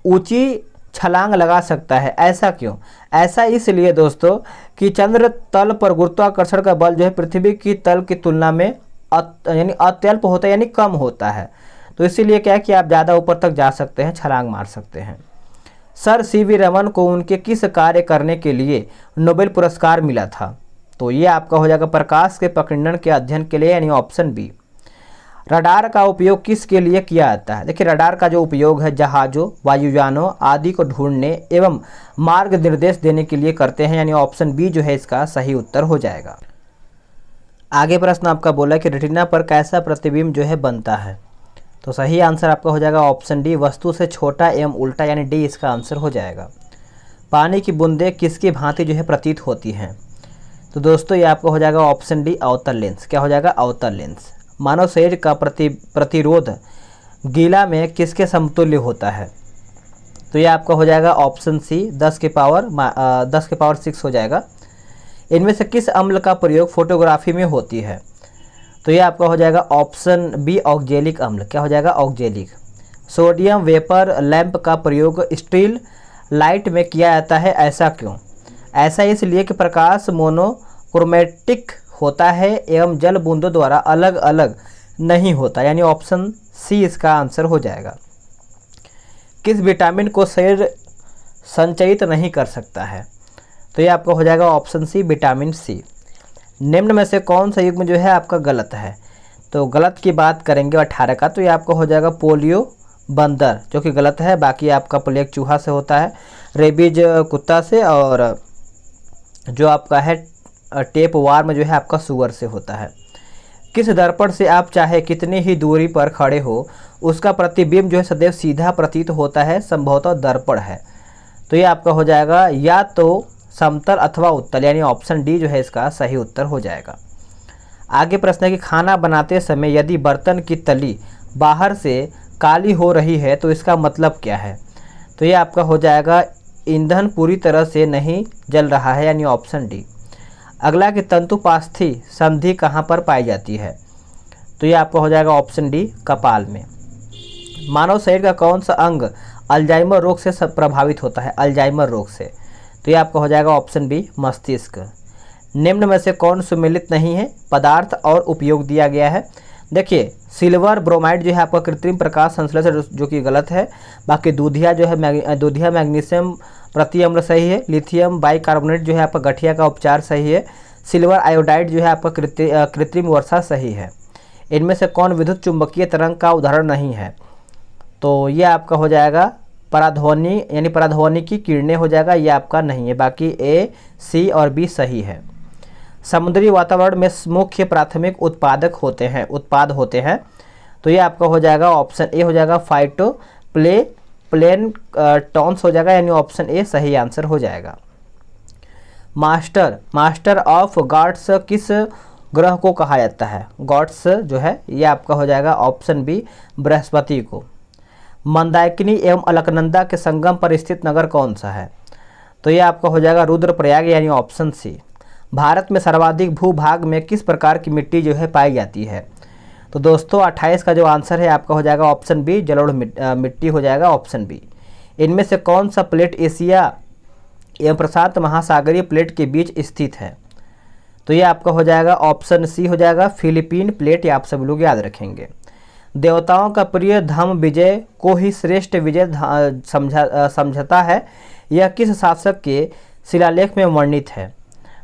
ऊंची छलांग लगा सकता है, ऐसा क्यों? ऐसा इसलिए दोस्तों कि चंद्र तल पर गुरुत्वाकर्षण का बल जो है पृथ्वी की तल की तुलना में यानी अत्यल्प होता है, यानी कम होता है। तो इसीलिए क्या है कि आप ज़्यादा ऊपर तक जा सकते हैं, छलांग मार सकते हैं। सर CV रमन को उनके किस कार्य करने के लिए नोबेल पुरस्कार मिला था? तो ये आपका हो जाएगा प्रकाश के प्रकीर्णन के अध्ययन के लिए, यानी ऑप्शन बी। रडार का उपयोग किस के लिए किया जाता है? देखिए रडार का जो उपयोग है जहाज़ों, वायुयानों आदि को ढूंढने एवं मार्ग निर्देश देने के लिए करते हैं, यानी ऑप्शन बी जो है इसका सही उत्तर हो जाएगा। आगे प्रश्न आपका बोला कि रेटिना पर कैसा प्रतिबिंब जो है बनता है? तो सही आंसर आपका हो जाएगा ऑप्शन डी, वस्तु से छोटा एवं उल्टा, यानी डी इसका आंसर हो जाएगा। पानी की बूंदें किसकी भांति जो है प्रतीत होती हैं? तो दोस्तों ये आपका हो जाएगा ऑप्शन डी, अवतल लेंस। क्या हो जाएगा? अवतल लेंस। मानव शरीर का प्रतिरोध गीला में किसके समतुल्य होता है? तो ये आपका हो जाएगा ऑप्शन सी, 10 के पावर 6 हो जाएगा। इनमें से किस अम्ल का प्रयोग फोटोग्राफी में होती है? तो ये आपका हो जाएगा ऑप्शन बी, ऑक्जेलिक अम्ल। क्या हो जाएगा? ऑक्जेलिक। सोडियम वेपर लैंप का प्रयोग स्टील लाइट में किया जाता है, ऐसा क्यों? ऐसा इसलिए कि प्रकाश मोनोक्रोमेटिक होता है एवं जल बूंदों द्वारा अलग अलग नहीं होता, यानी ऑप्शन सी इसका आंसर हो जाएगा। किस विटामिन को शरीर संचयित नहीं कर सकता है? तो ये आपका हो जाएगा ऑप्शन सी, विटामिन सी। निम्न में से कौन सा युग्म जो है आपका गलत है? तो गलत की बात करेंगे 18 का, तो ये आपका हो जाएगा पोलियो बंदर, जो कि गलत है। बाकी आपका प्लेग चूहा से होता है, रेबीज कुत्ता से, और जो आपका है टेप वार्म जो है आपका सुअर से होता है। किस दर्पण से आप चाहे कितनी ही दूरी पर खड़े हो उसका प्रतिबिंब जो है सदैव सीधा प्रतीत होता है? संभवतः दर्पण है। तो ये आपका हो जाएगा या तो समतल अथवा उत्तल, यानी ऑप्शन डी जो है इसका सही उत्तर हो जाएगा। आगे प्रश्न है कि खाना बनाते समय यदि बर्तन की तली बाहर से काली हो रही है तो इसका मतलब क्या है? तो ये आपका हो जाएगा ईंधन पूरी तरह से नहीं जल रहा है, यानी ऑप्शन डी। अगला कि तंतुपास्थी संधि कहाँ पर पाई जाती है? तो ये आपका हो जाएगा ऑप्शन डी, कपाल में। मानव शरीर का कौन सा अंग अल्जाइमर रोग से प्रभावित होता है? अल्जाइमर रोग से। तो ये आपका हो जाएगा ऑप्शन बी, मस्तिष्क। निम्न में से कौन सुमेलित नहीं है? पदार्थ और उपयोग दिया गया है। देखिए सिल्वर ब्रोमाइड जो है आपका कृत्रिम प्रकाश संश्लेषण, जो कि गलत है। बाकी दूधिया जो है दूधिया मैग्नीशियम प्रति अम्ल सही है। लिथियम बाइकार्बोनेट जो है आपका गठिया का उपचार सही है। सिल्वर आयोडाइड जो है आपका कृत्रिम वर्षा सही है। इनमें से कौन विद्युत चुंबकीय तरंग का उदाहरण नहीं है? तो ये आपका हो जाएगा पराध्वनि, यानी पराध्वनिकी किरणें हो जाएगा, ये आपका नहीं है। बाकी ए, सी और बी सही है। समुद्री वातावरण में मुख्य प्राथमिक उत्पाद होते हैं। तो ये आपका हो जाएगा ऑप्शन ए हो जाएगा फाइटोप्लैंक्टन प्लेन टॉन्स हो जाएगा, यानी ऑप्शन ए सही आंसर हो जाएगा। मास्टर ऑफ गॉड्स किस ग्रह को कहा जाता है? गॉड्स जो है ये आपका हो जाएगा ऑप्शन बी बृहस्पति को। मंदाकिनी एवं अलकनंदा के संगम पर स्थित नगर कौन सा है? तो ये आपका हो जाएगा रुद्रप्रयाग, यानी ऑप्शन सी। भारत में सर्वाधिक भूभाग में किस प्रकार की मिट्टी जो है पाई जाती है? तो दोस्तों 28 का जो आंसर है आपका हो जाएगा ऑप्शन बी जलोढ़ मिट्टी हो जाएगा, ऑप्शन बी। इनमें से कौन सा प्लेट एशिया एवं प्रशांत महासागरीय प्लेट के बीच स्थित है? तो ये आपका हो जाएगा ऑप्शन सी हो जाएगा फिलीपीन प्लेट, ये आप सब लोग याद रखेंगे। देवताओं का प्रिय धम विजय को ही श्रेष्ठ विजय समझता है, यह किस शासक के शिलालेख में वर्णित है?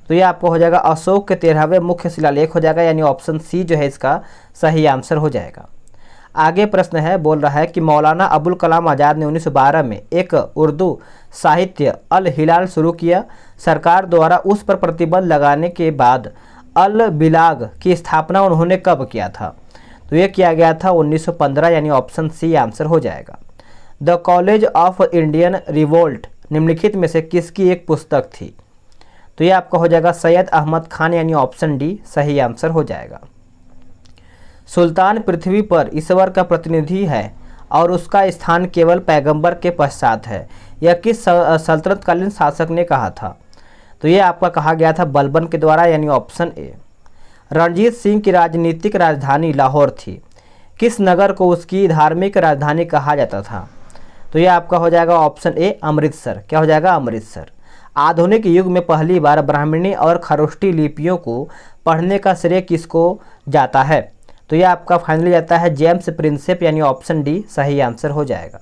तो ये आपको हो जाएगा अशोक के 13वें मुख्य शिलालेख हो जाएगा, यानी ऑप्शन सी जो है इसका सही आंसर हो जाएगा। आगे प्रश्न है, बोल रहा है कि मौलाना अबुल कलाम आज़ाद ने 1912 में एक उर्दू साहित्य अल हिलाल शुरू किया। सरकार द्वारा उस पर प्रतिबंध लगाने के बाद अल बिलाग की स्थापना उन्होंने कब किया था? तो ये किया गया था 1915, यानी ऑप्शन सी आंसर हो जाएगा। The college of Indian revolt निम्नलिखित में से किसकी एक पुस्तक थी? तो ये आपका हो जाएगा सैयद अहमद खान, यानी ऑप्शन डी सही आंसर हो जाएगा। सुल्तान पृथ्वी पर ईश्वर का प्रतिनिधि है और उसका स्थान केवल पैगंबर के पश्चात है, यह किस सल्तनतकालीन शासक ने कहा था? तो ये आपका कहा गया था बलबन के द्वारा, यानी ऑप्शन ए। रणजीत सिंह की राजनीतिक राजधानी लाहौर थी, किस नगर को उसकी धार्मिक राजधानी कहा जाता था? तो ये आपका हो जाएगा ऑप्शन ए अमृतसर, क्या हो जाएगा अमृतसर। आधुनिक युग में पहली बार ब्राह्मणी और खरोष्टी लिपियों को पढ़ने का श्रेय किसको जाता है? तो ये आपका फाइनली जाता है जेम्स प्रिंसेप, यानी ऑप्शन डी सही आंसर हो जाएगा।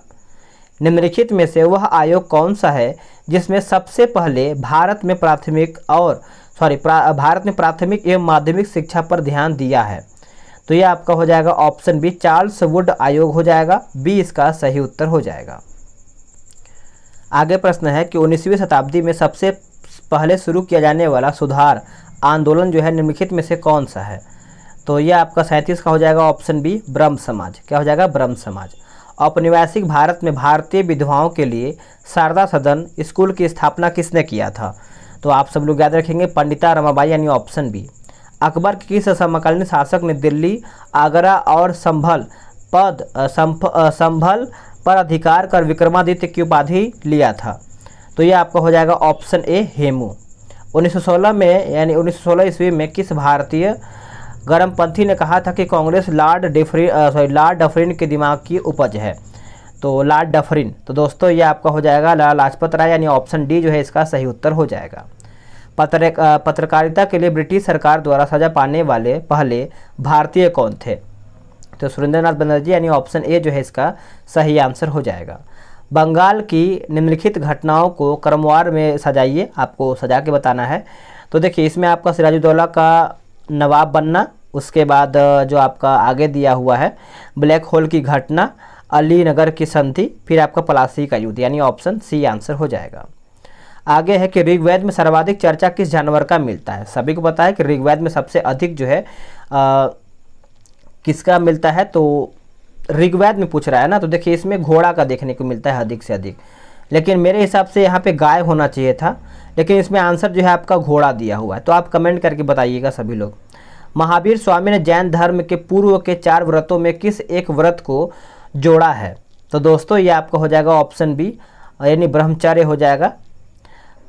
निम्नलिखित में से वह आयोग कौन सा है जिसमें सबसे पहले भारत में प्राथमिक एवं माध्यमिक शिक्षा पर ध्यान दिया है? तो ये आपका हो जाएगा ऑप्शन बी चार्ल्स वुड आयोग हो जाएगा, बी इसका सही उत्तर हो जाएगा। आगे प्रश्न है कि 19वीं शताब्दी में सबसे पहले शुरू किया जाने वाला सुधार आंदोलन जो है निम्नलिखित में से कौन सा है? तो ये आपका 37 का हो जाएगा ऑप्शन बी ब्रह्म समाज, क्या हो जाएगा ब्रह्म समाज। औपनिवेशिक भारत में भारतीय विधवाओं के लिए शारदा सदन स्कूल की स्थापना किसने किया था? तो आप सब लोग याद रखेंगे पंडिता रमाबाई, यानी ऑप्शन बी। अकबर के किस समकालीन शासक ने दिल्ली, आगरा और संभल पर अधिकार कर विक्रमादित्य की उपाधि लिया था? तो ये आपका हो जाएगा ऑप्शन ए हेमू। 1916 में यानी 1916 ईस्वी में किस भारतीय गरमपंथी ने कहा था कि कांग्रेस लॉर्ड डफरिन के दिमाग की उपज है? तो लॉर्ड डफरिन, तो दोस्तों ये आपका हो जाएगा लाला लाजपत राय, यानी ऑप्शन डी जो है इसका सही उत्तर हो जाएगा। पत्रकारिता के लिए ब्रिटिश सरकार द्वारा सजा पाने वाले पहले भारतीय कौन थे? तो सुरेंद्रनाथ बनर्जी, यानी ऑप्शन ए जो है इसका सही आंसर हो जाएगा। बंगाल की निम्नलिखित घटनाओं को क्रमवार में सजाइए, आपको सजा के बताना है। तो देखिए इसमें आपका सिराजुद्दौला का नवाब बनना, उसके बाद जो आपका आगे दिया हुआ है ब्लैक होल की घटना, अलीनगर की संधि, फिर आपका प्लासी का युद्ध, यानी ऑप्शन सी आंसर हो जाएगा। आगे है कि ऋग्वेद में सर्वाधिक चर्चा किस जानवर का मिलता है? सभी को पता है कि ऋग्वेद में सबसे अधिक जो है किसका मिलता है? तो ऋग्वेद में पूछ रहा है ना, तो देखिए इसमें घोड़ा का देखने को मिलता है अधिक से अधिक, लेकिन मेरे हिसाब से यहाँ पे गाय होना चाहिए था, लेकिन इसमें आंसर जो है आपका घोड़ा दिया हुआ है। तो आप कमेंट करके बताइएगा सभी लोग। महावीर स्वामी ने जैन धर्म के पूर्व के 4 व्रतों में किस एक व्रत को जोड़ा है? तो दोस्तों ये आपका हो जाएगा ऑप्शन बी, यानी ब्रह्मचर्य हो जाएगा।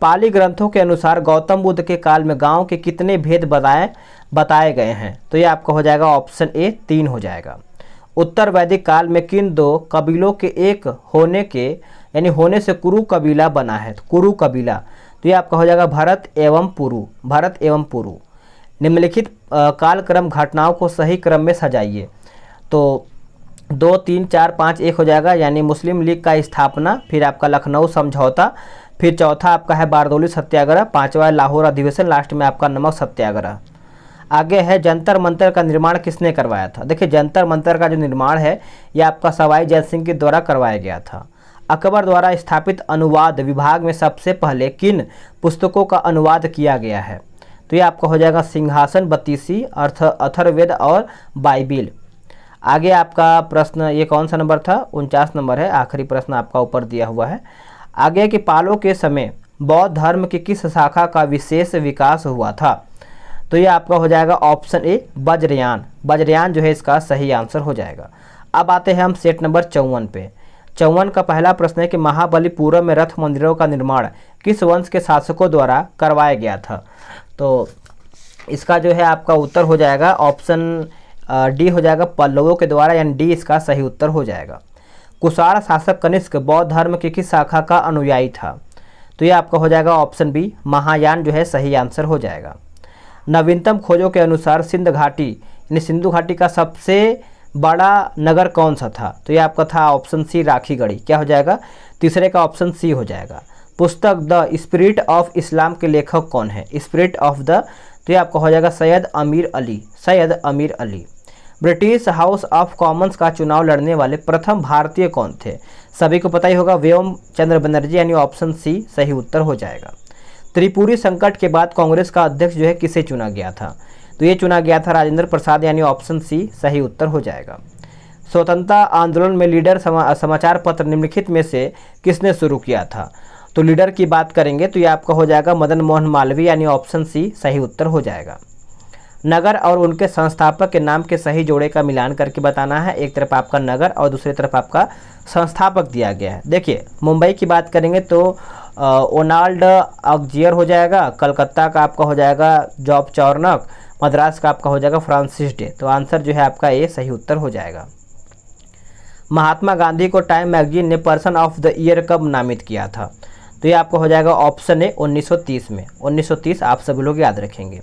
पाली ग्रंथों के अनुसार गौतम बुद्ध के काल में गांव के कितने भेद बताए गए हैं? तो ये आपका हो जाएगा ऑप्शन ए 3 हो जाएगा। उत्तर वैदिक काल में किन 2 कबीलों के एक होने से कुरु कबीला बना है? कुरु कबीला, तो ये आपका हो जाएगा भरत एवं पुरु। निम्नलिखित कालक्रम घटनाओं को सही क्रम में सजाइए। तो 2, 3, 4, 5, 1 हो जाएगा, यानी मुस्लिम लीग का स्थापना, फिर आपका लखनऊ समझौता, फिर चौथा आपका है बारदौली सत्याग्रह, 5वां लाहौर अधिवेशन, लास्ट में आपका नमक सत्याग्रह। आगे है जंतर मंतर का निर्माण किसने करवाया था? देखिए जंतर मंतर का जो निर्माण है ये आपका सवाई जय सिंह के द्वारा करवाया गया था। अकबर द्वारा स्थापित अनुवाद विभाग में सबसे पहले किन पुस्तकों का अनुवाद किया गया है? तो ये आपका हो जाएगा सिंहासन, बत्तीसी, अथर्ववेद और बाइबिल। आगे आपका प्रश्न ये कौन सा नंबर था, 49 नंबर है, आखिरी प्रश्न आपका ऊपर दिया हुआ है। आगे कि पालों के समय बौद्ध धर्म की किस शाखा का विशेष विकास हुआ था, तो ये आपका हो जाएगा ऑप्शन ए वज्रयान। वज्रयान जो है इसका सही आंसर हो जाएगा। अब आते हैं हम सेट नंबर 54 पे। 54 का पहला प्रश्न है कि महाबलीपुरम में रथ मंदिरों का निर्माण किस वंश के शासकों द्वारा करवाया गया था। तो इसका जो है आपका उत्तर हो जाएगा ऑप्शन डी हो जाएगा, पल्लवों के द्वारा, यानी डी इसका सही उत्तर हो जाएगा। कुषाण शासक कनिष्क बौद्ध धर्म की किस शाखा का अनुयायी था, तो ये आपका हो जाएगा ऑप्शन बी, महायान जो है सही आंसर हो जाएगा। नवीनतम खोजों के अनुसार सिंध घाटी यानी सिंधु घाटी का सबसे बड़ा नगर कौन सा था, तो ये आपका था ऑप्शन सी, राखीगढ़ी। क्या हो जाएगा, तीसरे का ऑप्शन सी हो जाएगा। पुस्तक द स्पिरिट ऑफ इस्लाम के लेखक कौन है, स्पिरिट ऑफ द, तो ये आपका हो जाएगा सैयद अमीर अली, सैयद अमीर Ali. British house of Commons का चुनाव लड़ने वाले प्रथम भारतीय कौन थे, सभी को पता ही होगा, व्योम चंद्र बनर्जी, यानी ऑप्शन सी सही उत्तर हो जाएगा। त्रिपुरी संकट के बाद कांग्रेस का अध्यक्ष जो है किसे चुना गया था, तो ये चुना गया था राजेंद्र प्रसाद, यानी ऑप्शन सी सही उत्तर हो जाएगा। स्वतंत्रता आंदोलन में लीडर समाचार पत्र निम्नलिखित में से किसने शुरू किया था, तो लीडर की बात करेंगे तो ये आपका हो जाएगा मदन मोहन मालवीय, यानी ऑप्शन सी सही उत्तर हो जाएगा। नगर और उनके संस्थापक के नाम के सही जोड़े का मिलान करके बताना है। एक तरफ आपका नगर और दूसरी तरफ आपका संस्थापक दिया गया है। देखिए मुंबई की बात करेंगे तो ओनाल्ड ऑक्जियर हो जाएगा, कलकत्ता का आपका हो जाएगा जॉब चौर्नक, मद्रास का आपका हो जाएगा फ्रांसिस डे, तो आंसर जो है आपका ये सही उत्तर हो जाएगा। महात्मा गांधी को टाइम मैगजीन ने पर्सन ऑफ द ईयर कब नामित किया था, तो ये आपको हो जाएगा ऑप्शन ए 1930 में। 1930 आप सभी लोग याद रखेंगे।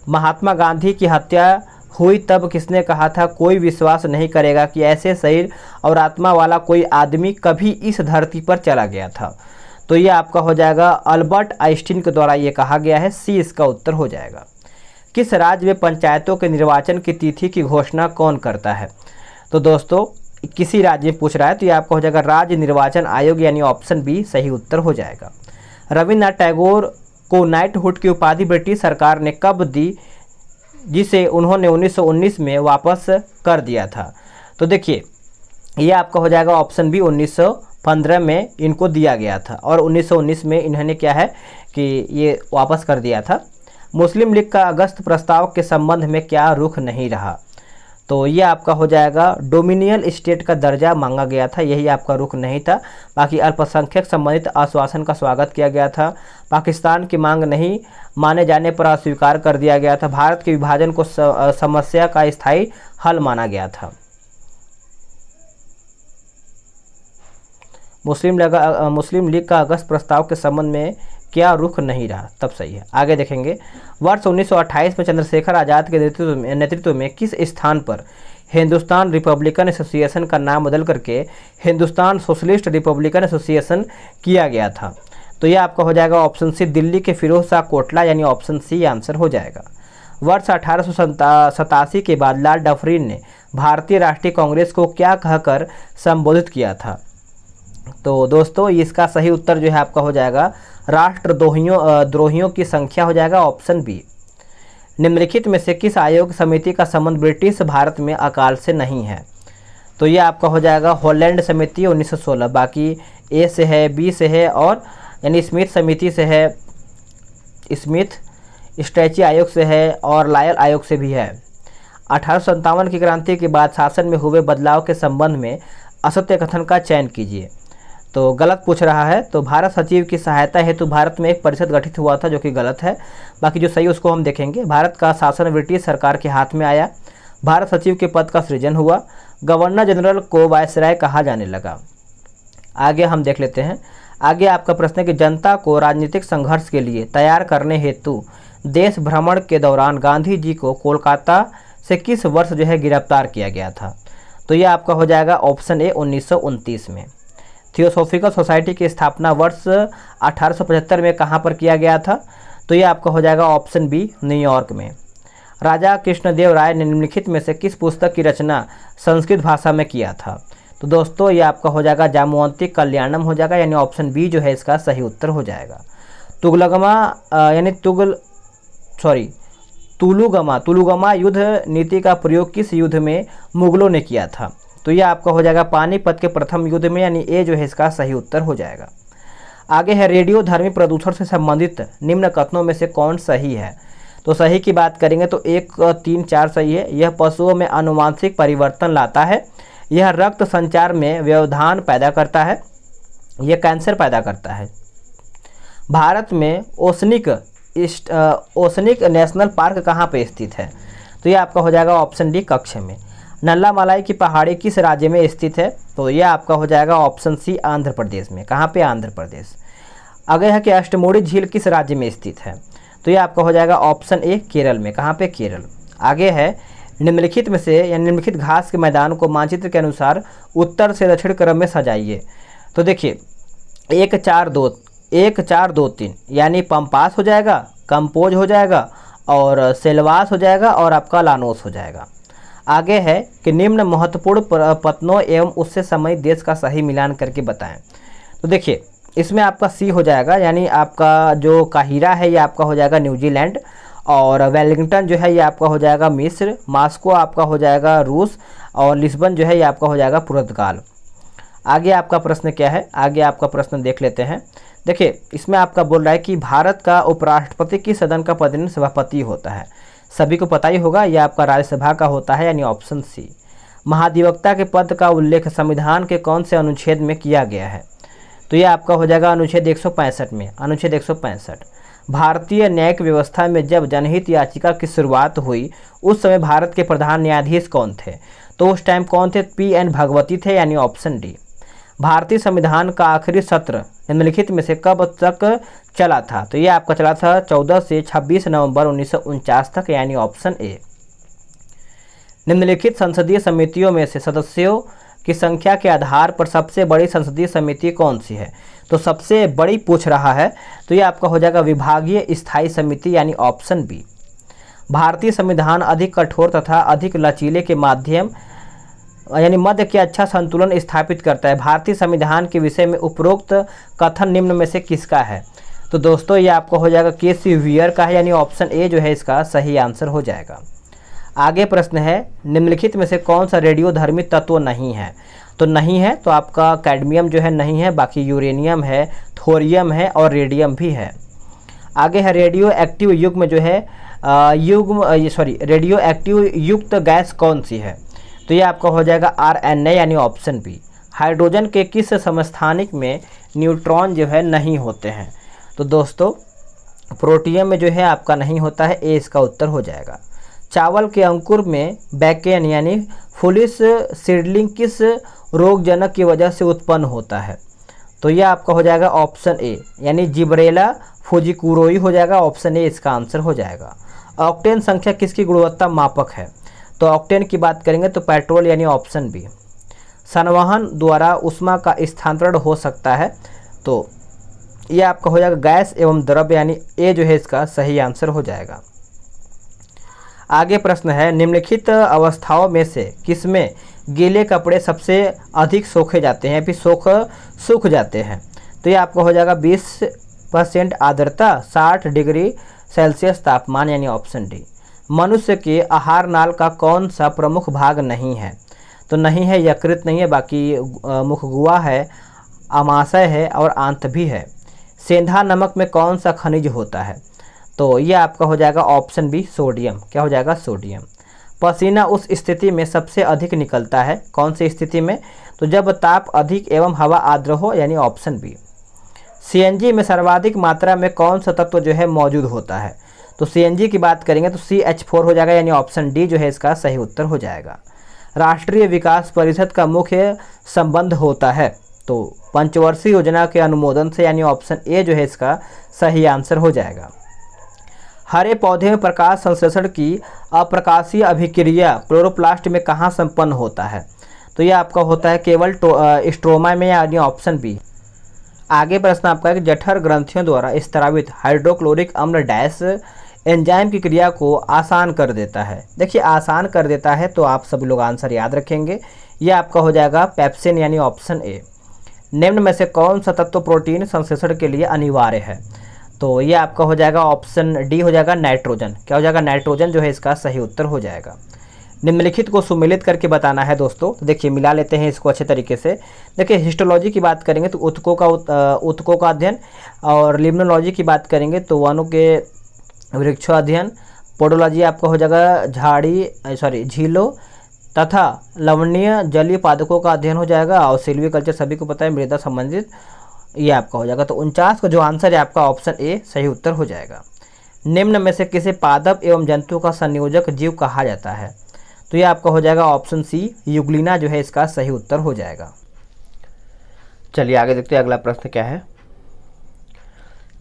महात्मा गांधी की हत्या हुई तब किसने कहा था, कोई विश्वास नहीं करेगा कि ऐसे शरीर और आत्मा वाला कोई आदमी कभी इस धरती पर चला गया था, तो ये आपका हो जाएगा अल्बर्ट आइंस्टीन के द्वारा ये कहा गया है, सी इसका उत्तर हो जाएगा। किस राज्य में पंचायतों के निर्वाचन की तिथि की घोषणा कौन करता है, तो दोस्तों किसी राज्य में पूछ रहा है तो ये आपका हो जाएगा राज्य निर्वाचन आयोग, यानी ऑप्शन बी सही उत्तर हो जाएगा। रविन्द्रनाथ टैगोर को नाइटहुड की उपाधि ब्रिटिश सरकार ने कब दी, जिसे उन्होंने 1919 में वापस कर दिया था, तो देखिए ये आपका हो जाएगा ऑप्शन बी, 1915 में इनको दिया गया था और 1919 में इन्होंने क्या है कि ये वापस कर दिया था। मुस्लिम लीग का अगस्त प्रस्ताव के संबंध में क्या रुख नहीं रहा, तो ये आपका हो जाएगा डोमिनियन स्टेट का दर्जा मांगा गया था, यही आपका रुख नहीं था। बाकी अल्पसंख्यक संबंधित आश्वासन का स्वागत किया गया था। पाकिस्तान की मांग नहीं माने जाने पर अस्वीकार कर दिया गया था। भारत के विभाजन को समस्या का स्थायी हल माना गया था। मुस्लिम लीग का अगस्त प्रस्ताव के संबंध में क्या रुख नहीं रहा, तब सही है। आगे देखेंगे वर्ष 1928 में चंद्रशेखर आज़ाद के नेतृत्व में किस स्थान पर हिंदुस्तान रिपब्लिकन एसोसिएशन का नाम बदल करके हिंदुस्तान सोशलिस्ट रिपब्लिकन एसोसिएशन किया गया था, तो यह आपका हो जाएगा ऑप्शन सी, दिल्ली के फिरोज शाह कोटला, यानी ऑप्शन सी आंसर हो जाएगा। वर्ष 1887 के बाद लॉर्ड डफरिन ने भारतीय राष्ट्रीय कांग्रेस को क्या कहकर संबोधित किया था, तो दोस्तों इसका सही उत्तर जो है आपका हो जाएगा राष्ट्रद्रोहियों की संख्या हो जाएगा, ऑप्शन बी। निम्नलिखित में से किस आयोग समिति का संबंध ब्रिटिश भारत में अकाल से नहीं है, तो ये आपका हो जाएगा हॉलैंड समिति 1916, बाकी ए से है, बी से है और यानी स्मिथ समिति से है, स्मिथ स्ट्रैची आयोग से है और लायल आयोग से भी है। 1857 की क्रांति के बाद शासन में हुए बदलाव के संबंध में असत्य कथन का चयन कीजिए, तो गलत पूछ रहा है। तो भारत सचिव की सहायता हेतु भारत में एक परिषद गठित हुआ था, जो कि गलत है। बाकी जो सही उसको हम देखेंगे। भारत का शासन ब्रिटिश सरकार के हाथ में आया। भारत सचिव के पद का सृजन हुआ। गवर्नर जनरल को वायसराय कहा जाने लगा। आगे हम देख लेते हैं। आगे आपका प्रश्न है कि जनता को राजनीतिक संघर्ष के लिए तैयार करने हेतु देश भ्रमण के दौरान गांधी जी को कोलकाता से किस वर्ष जो है गिरफ्तार किया गया था, तो यह आपका हो जाएगा ऑप्शन ए 1929 में। थियोसॉफिकल सोसाइटी की स्थापना वर्ष 1875 में कहाँ पर किया गया था, तो ये आपका हो जाएगा ऑप्शन बी, न्यूयॉर्क में। राजा कृष्णदेव राय ने निम्नलिखित में से किस पुस्तक की रचना संस्कृत भाषा में किया था, तो दोस्तों ये आपका हो जाएगा जामवंती कल्याणम हो जाएगा, यानी ऑप्शन बी जो है इसका सही उत्तर हो जाएगा। तुलुगमा युद्ध नीति का प्रयोग किस युद्ध में मुगलों ने किया था? तो ये आपका हो जाएगा पानीपत के प्रथम युद्ध में, यानी ए जो है इसका सही उत्तर हो जाएगा। आगे है रेडियोधर्मी प्रदूषण से संबंधित निम्न कथनों में से कौन सही है? तो सही की बात करेंगे तो 1, 3, 4 सही है। यह पशुओं में आनुवांशिक परिवर्तन लाता है, यह रक्त संचार में व्यवधान पैदा करता है, यह कैंसर पैदा करता है। भारत में ओसनिक नेशनल पार्क कहाँ पे स्थित है? तो ये आपका हो जाएगा ऑप्शन डी कक्ष में। नल्ला मलाई की पहाड़ी किस राज्य में स्थित है? तो यह आपका हो जाएगा ऑप्शन सी आंध्र प्रदेश में। कहाँ पे? आंध्र प्रदेश। आगे है कि अष्टमुड़ी झील किस राज्य में स्थित है? तो ये आपका हो जाएगा ऑप्शन ए केरल में। कहाँ पे? केरल। आगे है निम्नलिखित में से या निम्नलिखित घास के मैदान को मानचित्र के अनुसार उत्तर से दक्षिण क्रम में सजाइए। तो देखिए 1, 4, 2, 3 यानी पंपास हो जाएगा, कंपोज हो जाएगा और सेलवास हो जाएगा और आपका लानोस हो जाएगा। आगे है कि निम्न महत्वपूर्ण पत्नों एवं उससे संबंधित देश का सही मिलान करके बताएं। तो देखिए इसमें आपका सी हो जाएगा, यानी आपका जो काहिरा है ये आपका हो जाएगा न्यूजीलैंड, और वेलिंगटन जो है ये आपका हो जाएगा मिस्र, मास्को आपका हो जाएगा रूस, और लिस्बन जो है ये आपका हो जाएगा पुर्तगाल। आगे आपका प्रश्न क्या है? आगे आपका प्रश्न देख लेते हैं। देखिए इसमें आपका बोल रहा है कि भारत का उपराष्ट्रपति किस सदन का प्रतिनिधि सभापति होता है? सभी को पता ही होगा, यह आपका राज्यसभा का होता है, यानी ऑप्शन सी। महाधिवक्ता के पद का उल्लेख संविधान के कौन से अनुच्छेद में किया गया है? तो यह आपका हो जाएगा अनुच्छेद 165 में। अनुच्छेद 165। भारतीय न्यायिक व्यवस्था में जब जनहित याचिका की शुरुआत हुई उस समय भारत के प्रधान न्यायाधीश कौन थे? तो उस टाइम कौन थे? PN भगवती थे, यानी ऑप्शन डी। भारतीय संविधान का आखिरी सत्र निम्नलिखित में से कब तक चला था? तो ये आपका चला था 14 से 26 नवंबर 1949 तक, यानी ऑप्शन ए। निम्नलिखित संसदीय समितियों में से सदस्यों की संख्या के आधार पर सबसे बड़ी संसदीय समिति कौन सी है? तो सबसे बड़ी पूछ रहा है, तो ये आपका हो जाएगा विभागीय स्थायी समिति, यानी ऑप्शन बी। भारतीय संविधान अधिक कठोर तथा अधिक लचीले के माध्यम यानी मध्य के अच्छा संतुलन स्थापित करता है। भारतीय संविधान के विषय में उपरोक्त कथन निम्न में से किसका है? तो दोस्तों ये आपका हो जाएगा KC वियर का है, यानी ऑप्शन ए जो है इसका सही आंसर हो जाएगा। आगे प्रश्न है निम्नलिखित में से कौन सा रेडियोधर्मी तत्व नहीं है? तो नहीं है तो आपका कैडमियम जो है नहीं है, बाकी यूरेनियम है, थोरियम है और रेडियम भी है। आगे है रेडियो एक्टिव युग में जो है रेडियो एक्टिव युक्त गैस कौन सी है? तो ये आपका हो जाएगा RNA, यानी ऑप्शन बी। हाइड्रोजन के किस समस्थानिक में न्यूट्रॉन जो है नहीं होते हैं? तो दोस्तों प्रोटियम में जो है आपका नहीं होता है, ए इसका उत्तर हो जाएगा। चावल के अंकुर में बैकेन यानी फुलिस सीडलिंग किस रोगजनक की वजह से उत्पन्न होता है? तो यह आपका हो जाएगा ऑप्शन ए, यानी जिब्रेला फुजिकुरोई हो जाएगा, ऑप्शन ए इसका आंसर हो जाएगा। ऑक्टेन संख्या किसकी गुणवत्ता मापक है? तो ऑक्टेन की बात करेंगे तो पेट्रोल, यानी ऑप्शन बी। संवहन द्वारा ऊष्मा का स्थानांतरण हो सकता है, तो यह आपका हो जाएगा गैस एवं द्रव्य, यानी ए जो है इसका सही आंसर हो जाएगा। आगे प्रश्न है निम्नलिखित अवस्थाओं में से किसमें गीले कपड़े सबसे अधिक सोखे जाते हैं, फिर सूख जाते हैं? तो ये आपका हो जाएगा 20% आर्द्रता, 60 डिग्री सेल्सियस तापमान, यानी ऑप्शन डी। मनुष्य के आहार नाल का कौन सा प्रमुख भाग नहीं है? तो नहीं है, यकृत नहीं है, बाकी मुखगुआ है, आमाशय है और आंत भी है। सेंधा नमक में कौन सा खनिज होता है? तो ये आपका हो जाएगा ऑप्शन बी सोडियम। क्या हो जाएगा? सोडियम। पसीना उस स्थिति में सबसे अधिक निकलता है, कौन सी स्थिति में? तो जब ताप अधिक एवं हवा आर्द्र हो, यानी ऑप्शन बी। CNG में सर्वाधिक मात्रा में कौन सा तत्व जो है मौजूद होता है? तो CNG की बात करेंगे तो CH4 हो जाएगा, यानी ऑप्शन डी जो है इसका सही उत्तर हो जाएगा। राष्ट्रीय विकास परिषद का मुख्य संबंध होता है, तो पंचवर्षीय योजना के अनुमोदन से, यानी ऑप्शन ए जो है इसका सही आंसर हो जाएगा। हरे पौधे में प्रकाश संश्लेषण की अप्रकाशीय अभिक्रिया क्लोरोप्लास्ट में कहाँ संपन्न होता है? तो यह आपका होता है केवल स्ट्रोमा में, यानी ऑप्शन बी। आगे प्रश्न आपका है कि जठर ग्रंथियों द्वारा स्त्रावित हाइड्रोक्लोरिक अम्ल डैश एंजाइम की क्रिया को आसान कर देता है। देखिए आसान कर देता है तो आप सभी लोग आंसर याद रखेंगे, यह आपका हो जाएगा पेप्सिन, यानी ऑप्शन ए। निम्न में से कौन सा तत्व प्रोटीन संश्लेषण के लिए अनिवार्य है? तो ये आपका हो जाएगा ऑप्शन डी हो जाएगा नाइट्रोजन। क्या हो जाएगा? नाइट्रोजन जो है इसका सही उत्तर हो जाएगा। निम्नलिखित को सुमेलित करके बताना है दोस्तों। तो देखिए मिला लेते हैं इसको अच्छे तरीके से। देखिए हिस्टोलॉजी की बात करेंगे तो ऊतकों का अध्ययन, और लिम्नोलॉजी की बात करेंगे तो वनों के वृक्षों अध्ययन, पोडोलॉजी आपका हो जाएगा झीलों तथा लवणीय जलीय पादपों का अध्ययन हो जाएगा, और सिल्वीकल्चर सभी को पता है मृदा संबंधित, ये आपका हो जाएगा। तो 49 का जो आंसर है आपका ऑप्शन ए सही उत्तर हो जाएगा। निम्न में से किसे पादप एवं जंतु का संयोजक जीव कहा जाता है? तो ये आपका हो जाएगा ऑप्शन सी यूग्लिना जो है इसका सही उत्तर हो जाएगा। चलिए आगे देखते हैं अगला प्रश्न क्या है।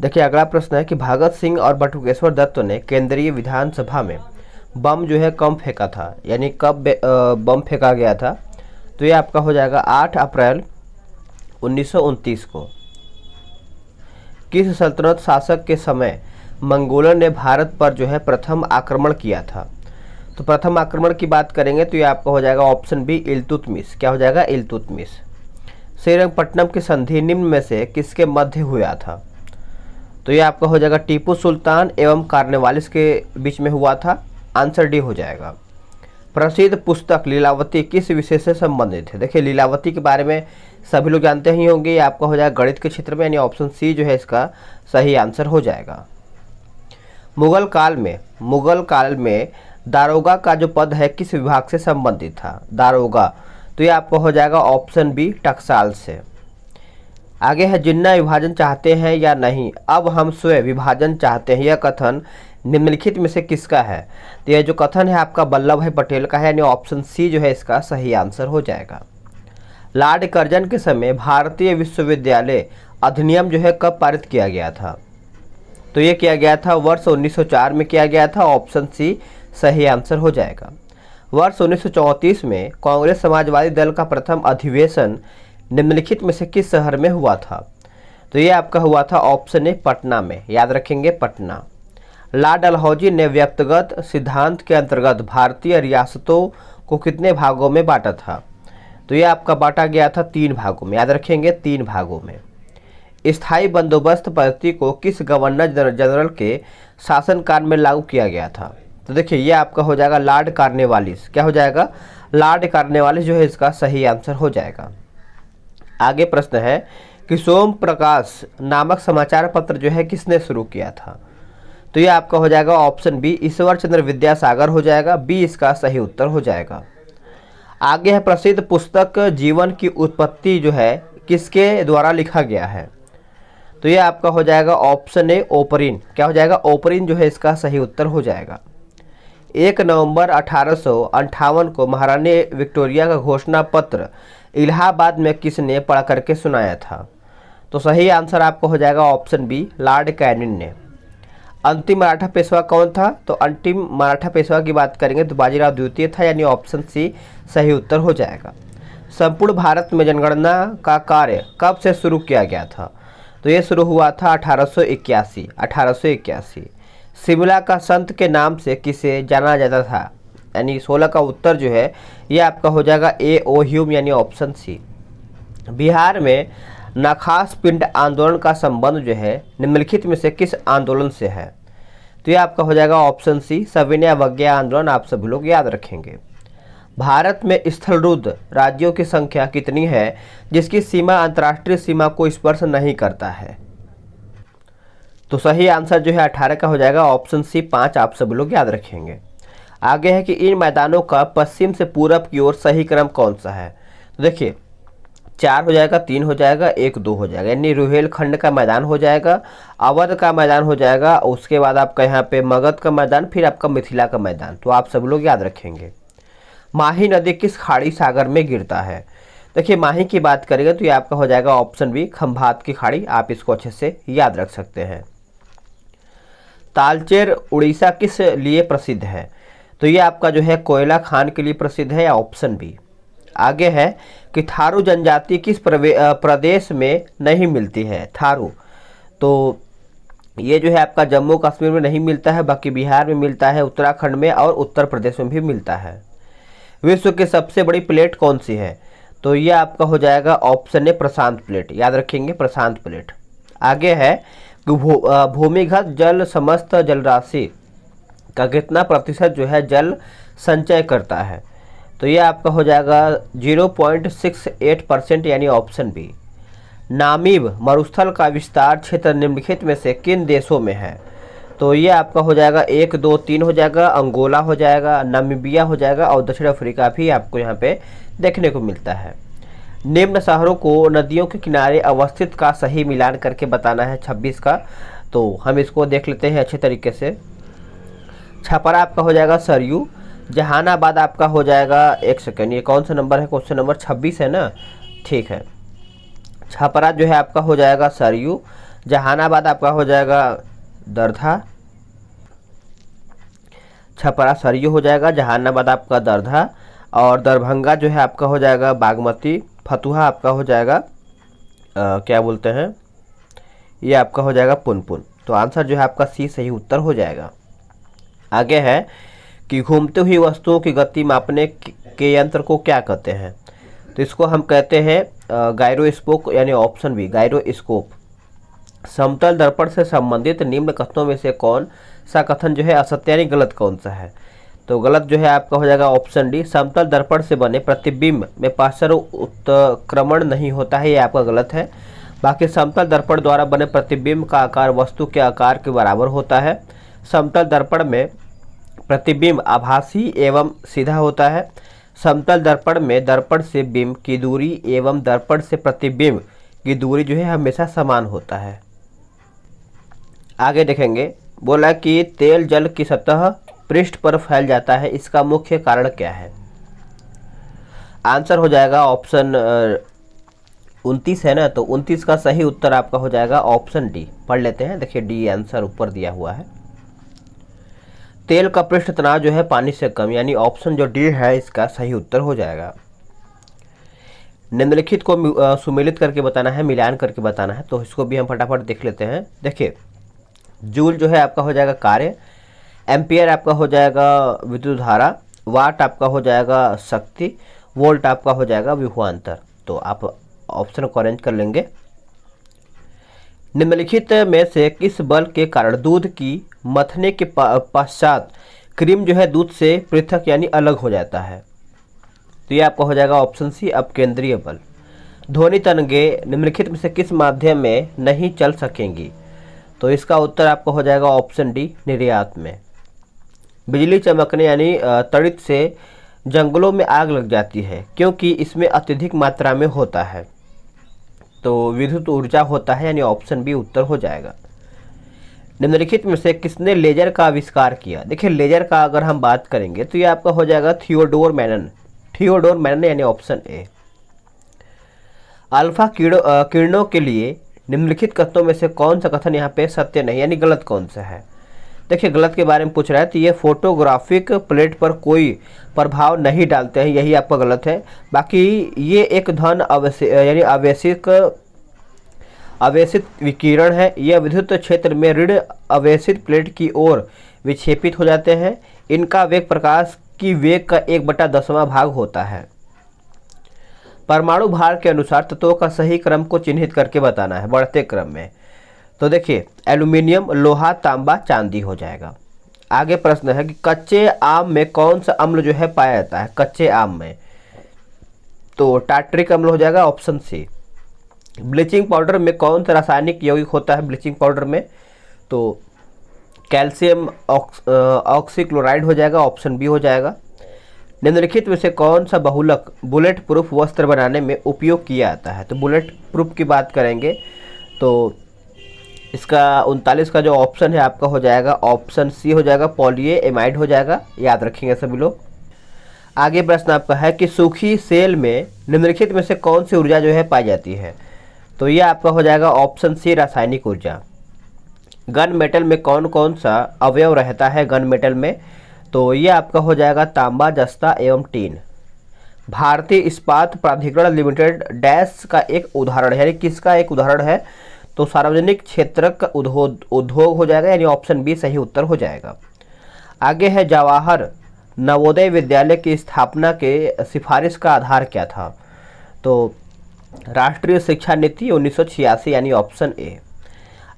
देखिए अगला प्रश्न है कि भगत सिंह और बटुकेश्वर दत्त ने केंद्रीय विधानसभा में बम जो है कब फेंका था, यानी कब बम फेंका गया था? तो ये आपका हो जाएगा 8 अप्रैल 1929 को। किस सल्तनत शासक के समय मंगोलों ने भारत पर जो है प्रथम आक्रमण किया था? तो प्रथम आक्रमण की बात करेंगे तो ये आपका हो जाएगा ऑप्शन बी इल्तुतमिश। क्या हो जाएगा? इल्तुतमिश। श्रीरंगपट्टनम की संधि निम्न में से किसके मध्य हुआ था? तो ये आपका हो जाएगा टीपू सुल्तान एवं कार्नवालिस के बीच में हुआ था। आंसर डी हो जाएगा। प्रसिद्ध पुस्तक लीलावती किस विषय से संबंधित है? देखिए लीलावती के बारे में सभी लोग जानते ही होंगे। ये आपका हो जाएगा गणित के क्षेत्र में, यानी ऑप्शन सी जो है इसका सही आंसर हो जाएगा। मुगल काल में दारोगा का जो पद है किस विभाग से संबंधित था? दारोगा। तो ये आपको हो जाएगा ऑप्शन बी टकसाल से। आगे है जिन्ना विभाजन चाहते हैं या नहीं, अब हम स्वयं विभाजन चाहते हैं, यह कथन निम्नलिखित में से किसका है? तो यह जो कथन है आपका वल्लभ भाई पटेल का है, यानी ऑप्शन सी जो है इसका सही आंसर हो जाएगा। लॉर्ड कर्जन के समय भारतीय विश्वविद्यालय अधिनियम जो है कब पारित किया गया था? तो ये किया गया था वर्ष 1904 में किया गया था। ऑप्शन सी सही आंसर हो जाएगा। वर्ष 1934 में कांग्रेस समाजवादी दल का प्रथम अधिवेशन निम्नलिखित में से किस शहर में हुआ था? तो ये आपका हुआ था ऑप्शन ए पटना में। याद रखेंगे पटना। लॉर्ड डलहौजी ने व्यक्तिगत सिद्धांत के अंतर्गत भारतीय रियासतों को कितने भागों में बांटा था? तो ये आपका बांटा गया था 3 भागों में। याद रखेंगे 3 भागों में। स्थायी बंदोबस्त पद्धति को किस गवर्नर जनरल के शासनकाल में लागू किया गया था? तो देखिए ये आपका हो जाएगा लॉर्ड कार्नवालिस। क्या हो जाएगा? लॉर्ड कार्नवालिस जो है इसका सही आंसर हो जाएगा। आगे प्रश्न है कि सोम प्रकाश नामक समाचार पत्र जो है किसने शुरू किया था? तो ये आपका हो जाएगा ऑप्शन बी ईश्वर चंद्र विद्यासागर हो जाएगा। बी इसका सही उत्तर हो जाएगा। आगे है प्रसिद्ध पुस्तक जीवन की उत्पत्ति जो है किसके द्वारा लिखा गया है? तो ये आपका हो जाएगा ऑप्शन ए ओपरिन। क्या हो जाएगा? ओपरिन जो है इसका सही उत्तर हो जाएगा। 1 नवंबर 1858 को महारानी विक्टोरिया का घोषणा पत्र इलाहाबाद में किसने पढ़ करके सुनाया था? तो सही आंसर आपको हो जाएगा ऑप्शन बी लॉर्ड कैनिंग ने। अंतिम मराठा पेशवा कौन था? तो अंतिम मराठा पेशवा की बात करेंगे तो बाजीराव द्वितीय था, यानी ऑप्शन सी सही उत्तर हो जाएगा। संपूर्ण भारत में जनगणना का कार्य कब से शुरू किया गया था? तो ये शुरू हुआ था 1881। शिमला का संत के नाम से किसे जाना जाता था? यानी 16 का उत्तर जो है ये आपका हो जाएगा ए ओ ह्यूम, यानी ऑप्शन सी। बिहार में नखास पिंड आंदोलन का संबंध जो है निम्नलिखित में से किस आंदोलन से है? तो ये आपका हो जाएगा ऑप्शन सी सविनय अवज्ञा आंदोलन। आप सभी लोग याद रखेंगे। भारत में स्थलरुद्ध राज्यों की संख्या कितनी है जिसकी सीमा अंतर्राष्ट्रीय सीमा को स्पर्श नहीं करता है? तो सही आंसर जो है 18 का हो जाएगा ऑप्शन सी 5। आप सभी लोग याद रखेंगे। आगे है कि इन मैदानों का पश्चिम से पूरब की ओर सही क्रम कौन सा है? तो देखिए 4 हो जाएगा, 3 हो जाएगा, 1 2 हो जाएगा, यानी रुहेलखंड का मैदान हो जाएगा, अवध का मैदान हो जाएगा, उसके बाद आपका यहाँ पे मगध का मैदान, फिर आपका मिथिला का मैदान। तो आप सब लोग याद रखेंगे। माही नदी किस खाड़ी सागर में गिरता है? देखिए माही की बात करेंगे तो ये आपका हो जाएगा ऑप्शन बी खंभात की खाड़ी। आप इसको अच्छे से याद रख सकते हैं। तालचेर उड़ीसा किस लिए प्रसिद्ध है? तो ये आपका जो है कोयला खान के लिए प्रसिद्ध है, या ऑप्शन बी। आगे है कि थारू जनजाति किस प्रदेश में नहीं मिलती है? थारू, तो ये जो है आपका जम्मू कश्मीर में नहीं मिलता है, बाकी बिहार में मिलता है, उत्तराखंड में और उत्तर प्रदेश में भी मिलता है। विश्व की सबसे बड़ी प्लेट कौन सी है? तो ये आपका हो जाएगा ऑप्शन ए प्रशांत प्लेट। याद रखेंगे प्रशांत प्लेट। आगे है कि भूमिगत जल समस्त जलराशि का कितना प्रतिशत जो है जल संचय करता है। तो ये आपका हो जाएगा 0.68% यानी ऑप्शन बी। नामीब मरुस्थल का विस्तार क्षेत्र निम्नलिखित में से किन देशों में है। तो ये आपका हो जाएगा 1, 2, 3 हो जाएगा, अंगोला हो जाएगा, नामीबिया हो जाएगा और दक्षिण अफ्रीका भी आपको यहाँ पे देखने को मिलता है। निम्न शहरों को नदियों के किनारे अवस्थित का सही मिलान करके बताना है 26 का। तो हम इसको देख लेते हैं अच्छे तरीके से। छपरा आपका हो जाएगा सरयू, जहानाबाद आपका हो जाएगा, एक सेकेंड, ये कौन सा नंबर है, क्वेश्चन नंबर 26 है ना, ठीक है। छपरा जो है आपका हो जाएगा सरयू, जहानाबाद आपका हो जाएगा दरधा, छपरा सरयू हो जाएगा, जहानाबाद आपका दरधा, और दरभंगा जो है आपका हो जाएगा बागमती, फतुहा आपका हो जाएगा क्या बोलते हैं, ये आपका हो जाएगा पुनपुन। तो आंसर जो है आपका सी सही उत्तर हो जाएगा। आगे है कि घूमती हुई वस्तुओं की गति मापने के यंत्र को क्या कहते हैं। तो इसको हम कहते हैं गायरोस्कोप यानी ऑप्शन बी गायरोस्कोप। समतल दर्पण से संबंधित निम्न कथनों में से कौन सा कथन जो है असत्य यानी गलत कौन सा है। तो गलत जो है आपका हो जाएगा ऑप्शन डी, समतल दर्पण से बने प्रतिबिंब में पार्श्व उत्क्रमण नहीं होता है, ये आपका गलत है। बाकी समतल दर्पण द्वारा बने प्रतिबिंब का आकार वस्तु के आकार के बराबर होता है। समतल दर्पण में प्रतिबिंब आभासी एवं सीधा होता है। समतल दर्पण में दर्पण से बिंब की दूरी एवं दर्पण से प्रतिबिंब की दूरी जो है हमेशा समान होता है। आगे देखेंगे, बोला कि तेल जल की सतह पृष्ठ पर फैल जाता है, इसका मुख्य कारण क्या है। आंसर हो जाएगा ऑप्शन 29 है ना, तो 29 का सही उत्तर आपका हो जाएगा ऑप्शन डी। पढ़ लेते हैं, देखिए डी आंसर ऊपर दिया हुआ है। तेल का पृष्ठ तनाव जो है पानी से कम, यानी ऑप्शन जो डी है इसका सही उत्तर हो जाएगा। निम्नलिखित को सुमेलित करके बताना है, मिलान करके बताना है, तो इसको भी हम फटाफट देख लेते हैं। देखिए जूल जो है आपका हो जाएगा कार्य, एम्पियर आपका हो जाएगा विद्युत धारा, वाट आपका हो जाएगा शक्ति, वोल्ट आपका हो जाएगा विभवांतर। तो आप ऑप्शन को अरेंज कर लेंगे। निम्नलिखित में से किस बल के कारण दूध की मथने के पश्चात क्रीम जो है दूध से पृथक यानी अलग हो जाता है। तो ये आपका हो जाएगा ऑप्शन सी अपकेंद्रीय बल। ध्वनि तरंगे निम्नलिखित में से किस माध्यम में नहीं चल सकेंगी। तो इसका उत्तर आपका हो जाएगा ऑप्शन डी निर्यात में। बिजली चमकने यानी तड़ित से जंगलों में आग लग जाती है क्योंकि इसमें अत्यधिक मात्रा में होता है। तो विद्युत ऊर्जा होता है, यानी ऑप्शन बी उत्तर हो जाएगा। निम्नलिखित में से किसने लेजर का आविष्कार किया। देखिए लेजर का अगर हम बात करेंगे तो ये आपका हो जाएगा थियोडोर मैनन यानी ऑप्शन ए। अल्फा किरणों के लिए निम्नलिखित कथनों में से कौन सा कथन यहाँ पे सत्य नहीं यानी गलत कौन सा है। देखिए गलत के बारे में पूछ रहा है, तो ये फोटोग्राफिक प्लेट पर कोई प्रभाव नहीं डालते हैं, यही आपका गलत है। बाकी ये एक धन यानी आवेशित विकिरण है, यह विद्युत क्षेत्र में ऋण आवेशित प्लेट की ओर विक्षेपित हो जाते हैं। इनका वेग प्रकाश की वेग का 1/10वां भाग होता है। परमाणु भार के अनुसार तत्वों का सही क्रम को चिन्हित करके बताना है बढ़ते क्रम में। तो देखिए एल्यूमिनियम, लोहा, तांबा, चांदी हो जाएगा। आगे प्रश्न है कि कच्चे आम में कौन सा अम्ल जो है पाया जाता है कच्चे आम में। तो टार्टरिक अम्ल हो जाएगा ऑप्शन सी। ब्लीचिंग पाउडर में कौन सा रासायनिक यौगिक होता है ब्लीचिंग पाउडर में। तो कैल्शियम ऑक्सीक्लोराइड हो जाएगा, ऑप्शन बी हो जाएगा। निम्नलिखित में से कौन सा बहुलक बुलेट प्रूफ वस्त्र बनाने में उपयोग किया जाता है। तो बुलेट प्रूफ की बात करेंगे तो इसका 39 का जो ऑप्शन है आपका हो जाएगा ऑप्शन सी हो जाएगा, पॉलीएमाइड हो जाएगा, याद रखेंगे सभी लोग। आगे प्रश्न आपका है कि सूखी सेल में निम्नलिखित में से कौन सी ऊर्जा जो है पाई जाती है। तो यह आपका हो जाएगा ऑप्शन सी रासायनिक ऊर्जा। गन मेटल में कौन कौन सा अवयव रहता है गन मेटल में। तो ये आपका हो जाएगा तांबा, जस्ता एवं टीन। भारतीय इस्पात प्राधिकरण लिमिटेड डैश का एक उदाहरण है, यानी किसका एक उदाहरण है। तो सार्वजनिक क्षेत्र का उद्योग हो जाएगा, यानी ऑप्शन बी सही उत्तर हो जाएगा। आगे है जवाहर नवोदय विद्यालय की स्थापना के सिफारिश का आधार क्या था। तो राष्ट्रीय शिक्षा नीति 1986 यानी ऑप्शन ए।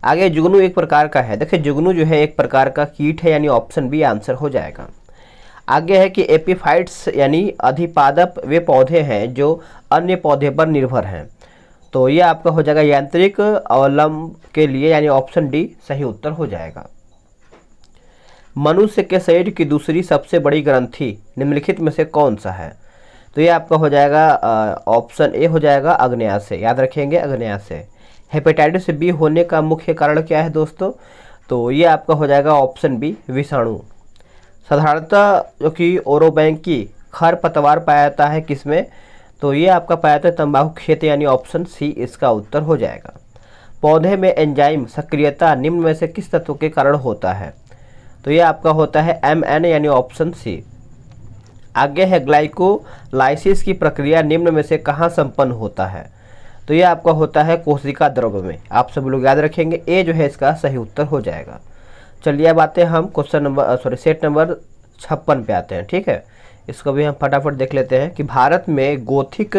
आगे जुगनू एक प्रकार का है, देखिए जुगनू जो है एक प्रकार का कीट है, यानी ऑप्शन बी आंसर हो जाएगा। आगे है कि एपीफाइट्स यानी अधिपादप वे पौधे हैं जो अन्य पौधे पर निर्भर हैं। तो ये आपका हो जाएगा यांत्रिक अवलंब के लिए, यानी ऑप्शन डी सही उत्तर हो जाएगा। मनुष्य के शरीर की दूसरी सबसे बड़ी ग्रंथि निम्नलिखित में से कौन सा है? तो ये आपका हो जाएगा ऑप्शन ए हो जाएगा अग्न्याशय, याद रखेंगे अग्न्याशय। हेपेटाइटिस बी होने का मुख्य कारण क्या है दोस्तों? तो ये आपका हो जाएगा ऑप्शन बी विषाणु। साधारणतः जो कि ओरोबैंकी खरपतवार पाया जाता है किसमें? तो ये आपका पाया जाता है तंबाकू खेत, यानी ऑप्शन सी इसका उत्तर हो जाएगा। पौधे में एंजाइम सक्रियता निम्न में से किस तत्व के कारण होता है? तो ये आपका होता है MN, यानी ऑप्शन सी। आगे है ग्लाइकोलाइसिस की प्रक्रिया निम्न में से कहाँ संपन्न होता है? तो ये आपका होता है कोशिका द्रव्य में। आप सब लोग याद रखेंगे, ए जो है इसका सही उत्तर हो जाएगा। चलिए अब आते हैं हम सेट नंबर 56 पे आते हैं, ठीक है। इसको भी हम फटाफट देख लेते हैं कि भारत में गोथिक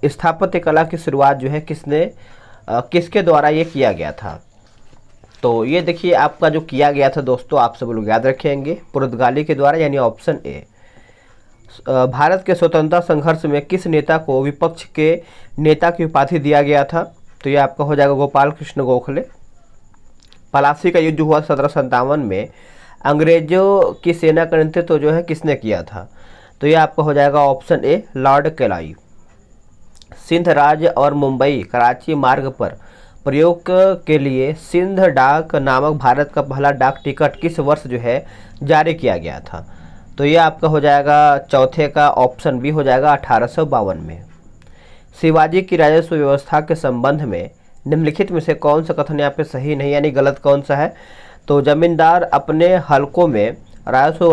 स्थापत्य कला की शुरुआत जो है किसके द्वारा ये किया गया था? तो ये देखिए आपका जो किया गया था दोस्तों, आप सब लोग याद रखेंगे पुर्तगाली के द्वारा, यानी ऑप्शन ए। भारत के स्वतंत्रता संघर्ष में किस नेता को विपक्ष के नेता की उपाधि दिया गया था? तो ये आपका हो जाएगा गोपाल कृष्ण गोखले। पलासी का युद्ध हुआ 1757 में, अंग्रेजों की सेना का नेतृत्व जो है किसने किया था? तो ये आपका हो जाएगा ऑप्शन ए लॉर्ड कैलाई। सिंध राज्य और मुंबई कराची मार्ग पर प्रयोग के लिए सिंध डाक नामक भारत का पहला डाक टिकट किस वर्ष जो है जारी किया गया था? तो ये आपका हो जाएगा चौथे का ऑप्शन बी हो जाएगा 1852 में। शिवाजी की राजस्व व्यवस्था के संबंध में निम्नलिखित में से कौन सा कथन यहाँ पे सही नहीं, यानी गलत कौन सा है? तो जमींदार अपने हलकों में राजस्व